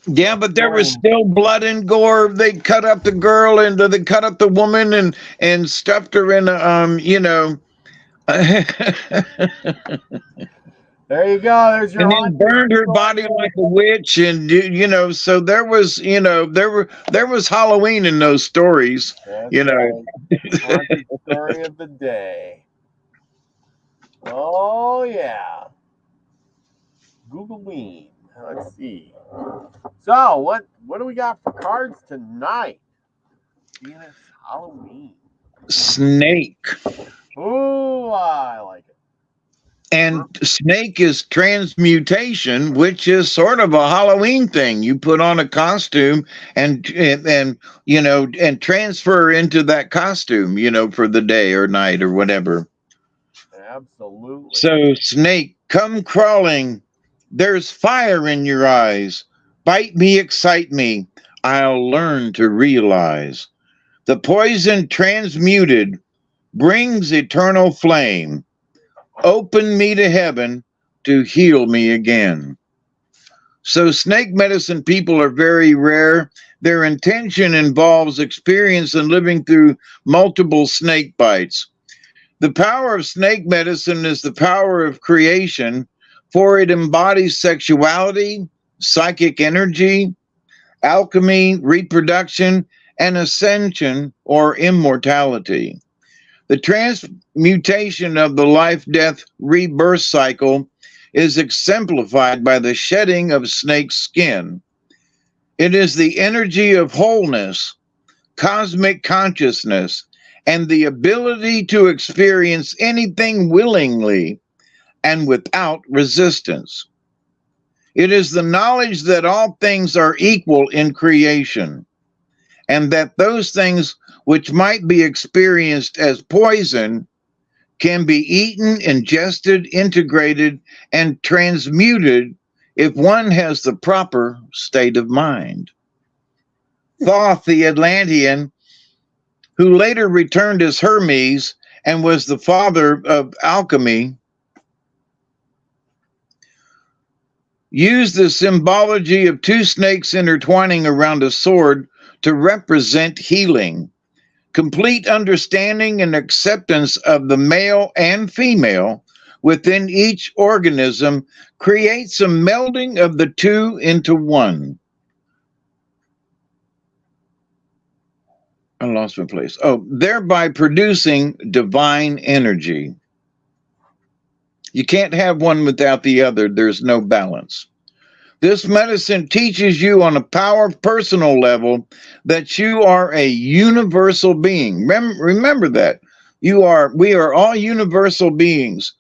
Yeah, but there was story. still blood and gore. They cut up the girl and they cut up the woman and stuffed her in a There you go. There's your and then haunted burned her story. body like a witch. And so there was there was Halloween in those stories. That's You know, right. Haunted story of the day. Oh yeah. Googling. Let's see. So what do we got for cards tonight? Being it's Halloween. snake. Ooh, I like it. And snake is transmutation, which is sort of a Halloween thing. You put on a costume and transfer into that costume, for the day or night or whatever. Absolutely. So snake, come crawling. There's fire in your eyes. Bite me, excite me. I'll learn to realize. The poison transmuted brings eternal flame. Open me to heaven to heal me again. So snake medicine people are very rare. Their intention involves experience in living through multiple snake bites. The power of snake medicine is the power of creation, for it embodies sexuality, psychic energy, alchemy, reproduction, and ascension or immortality. The transmutation of the life-death rebirth cycle is exemplified by the shedding of snake skin. It is the energy of wholeness, cosmic consciousness, and the ability to experience anything willingly and without resistance. It is the knowledge that all things are equal in creation, and that those things which might be experienced as poison can be eaten, ingested, integrated, and transmuted if one has the proper state of mind. Thoth the Atlantean who later returned as Hermes and was the father of alchemy, used the symbology of two snakes intertwining around a sword to represent healing. Complete understanding and acceptance of the male and female within each organism creates a melding of the two into one. I lost my place. Oh, thereby producing divine energy. You can't have one without the other. There's no balance. This medicine teaches you on a personal level that you are a universal being. Remember that. We are all universal beings.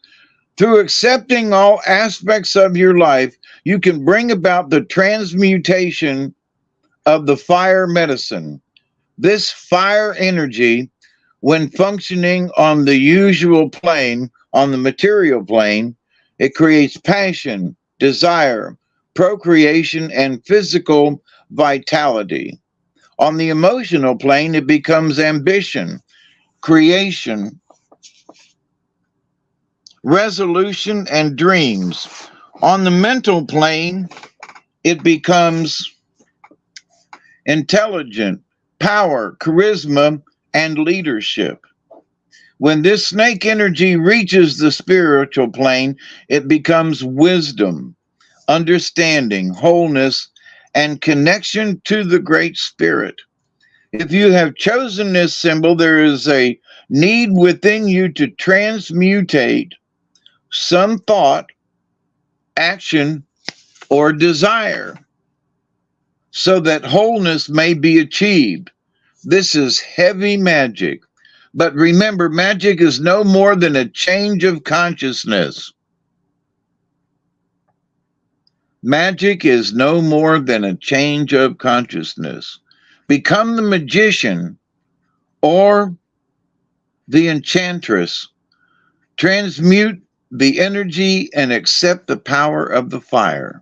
Through accepting all aspects of your life, you can bring about the transmutation of the fire medicine. This fire energy, when functioning on the usual plane, on the material plane, it creates passion, desire, procreation, and physical vitality. On the emotional plane, it becomes ambition, creation, resolution, and dreams. On the mental plane, it becomes intelligent, power, charisma, and leadership. When this snake energy reaches the spiritual plane, it becomes wisdom, understanding, wholeness, and connection to the Great Spirit. If you have chosen this symbol, there is a need within you to transmutate some thought, action, or desire so that wholeness may be achieved. This is heavy magic. But remember, magic is no more than a change of consciousness. Magic is no more than a change of consciousness. Become the magician or the enchantress. Transmute the energy and accept the power of the fire.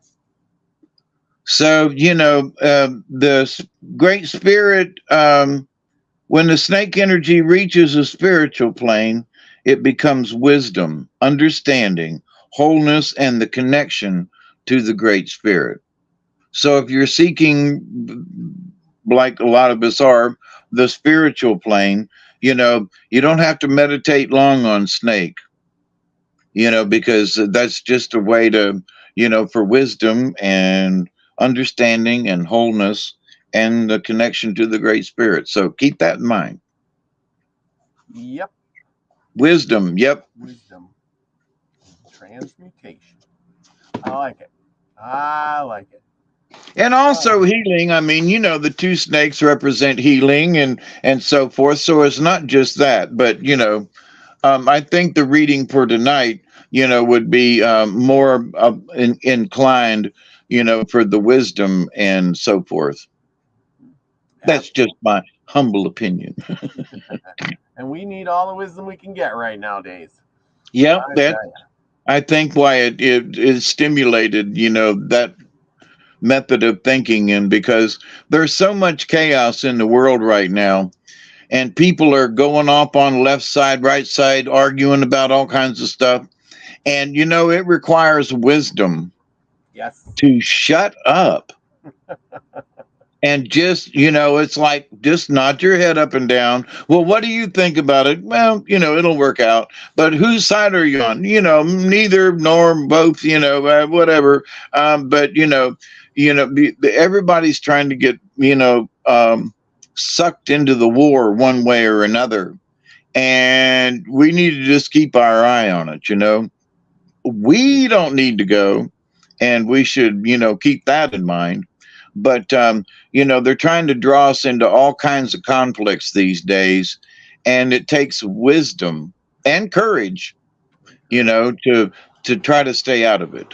So, the Great Spirit, when the snake energy reaches a spiritual plane, it becomes wisdom, understanding, wholeness, and the connection to the Great Spirit. So if you're seeking, like a lot of us are, the spiritual plane, you don't have to meditate long on snake, because that's just a way to, for wisdom and understanding and wholeness and the connection to the Great Spirit. So keep that in mind. Yep. Wisdom. Yep. Wisdom. Transmutation. I like it. I like it. And also healing. I mean, the two snakes represent healing and so forth. So it's not just that, but I think the reading for tonight, would be more inclined, for the wisdom and so forth. That's just my humble opinion. And we need all the wisdom we can get right nowadays. Yeah, I think why it stimulated, that method of thinking, and because there's so much chaos in the world right now, and people are going off on left side, right side, arguing about all kinds of stuff. And, it requires wisdom. Yes. To shut up. And just, it's like, just nod your head up and down. Well, what do you think about it? Well, it'll work out. But whose side are you on? Neither nor both, whatever. But, everybody's trying to get, sucked into the war one way or another. And we need to just keep our eye on it, We don't need to go, and we should, keep that in mind. But, they're trying to draw us into all kinds of conflicts these days, and it takes wisdom and courage, to try to stay out of it.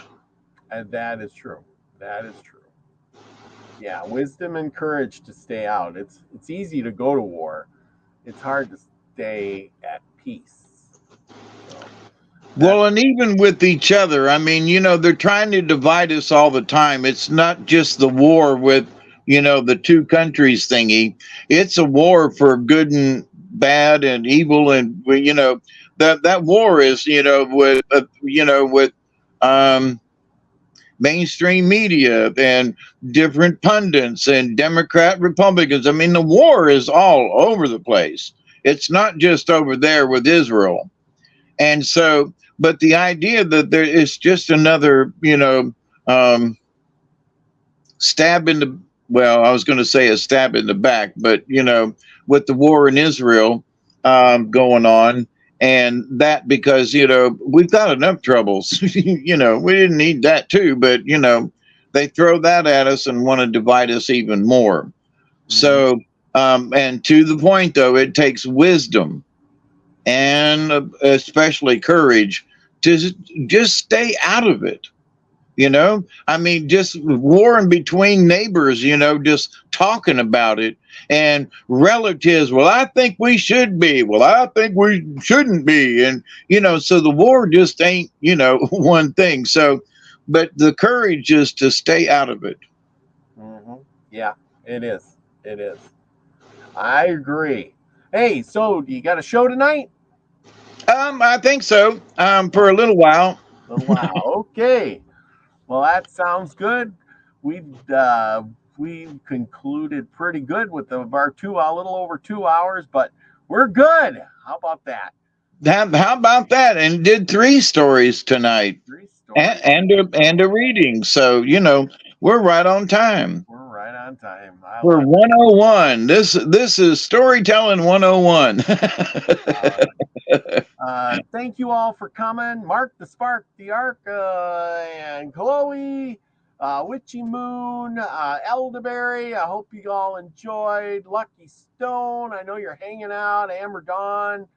And that is true. That is true. Yeah, wisdom and courage to stay out. It's easy to go to war. It's hard to stay at peace. Well, and even with each other, I mean, they're trying to divide us all the time. It's not just the war with the two countries thingy. It's a war for good and bad and evil, and that war is with um, mainstream media and different pundits and Democrat Republicans. I mean, the war is all over the place. It's not just over there with Israel. And so, but the idea that there is just another, stab in the, well, I was going to say a stab in the back, but, with the war in Israel going on, and that because, we've got enough troubles, we didn't need that too, but, they throw that at us and want to divide us even more. Mm-hmm. So, and to the point, though, it takes wisdom and especially courage to just stay out of it. I mean, just warring between neighbors, just talking about it, and relatives. Well, I think we should be. Well, I think we shouldn't be. And, so the war just ain't, one thing. So, but the courage is to stay out of it. Mm-hmm. Yeah, it is. It is. I agree. Hey, so you got a show tonight? I think so. For a little while. Okay. Well, that sounds good. We concluded pretty good with our a little over 2 hours, but we're good. How about that? How about that? And did 3 stories tonight. 3 stories. And a reading. So, we're right on time. We're right on time. We're 101. This is Storytelling 101. Thank you all for coming. Mark the Spark, the Ark, and Chloe, Witchy Moon, Elderberry. I hope you all enjoyed. Lucky Stone, I know you're hanging out. Amber Dawn.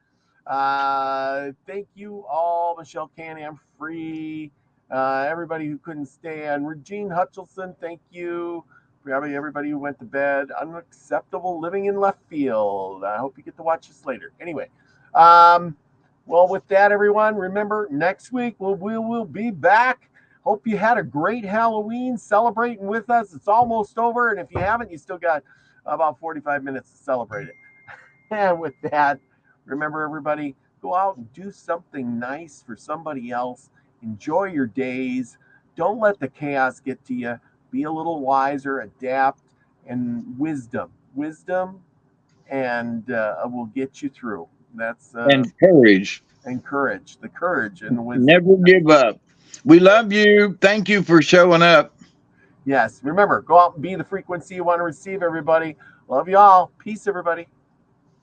Thank you all. Michelle Canny, I'm free. Everybody who couldn't stand. Regine Hutchinson, thank you. Probably everybody who went to bed. Unacceptable living in left field. I hope you get to watch this later. Anyway, well, with that, everyone, remember next week we will be back. Hope you had a great Halloween celebrating with us. It's almost over, and if you haven't, you still got about 45 minutes to celebrate it. And with that, remember, everybody, go out and do something nice for somebody else. Enjoy your days. Don't let the chaos get to you. Be a little wiser, adapt, and wisdom, and will get you through. That's and courage, the courage, and the wisdom. Never give up. We love you. Thank you for showing up. Yes, remember, go out and be the frequency you want to receive. Everybody, love you all. Peace, everybody.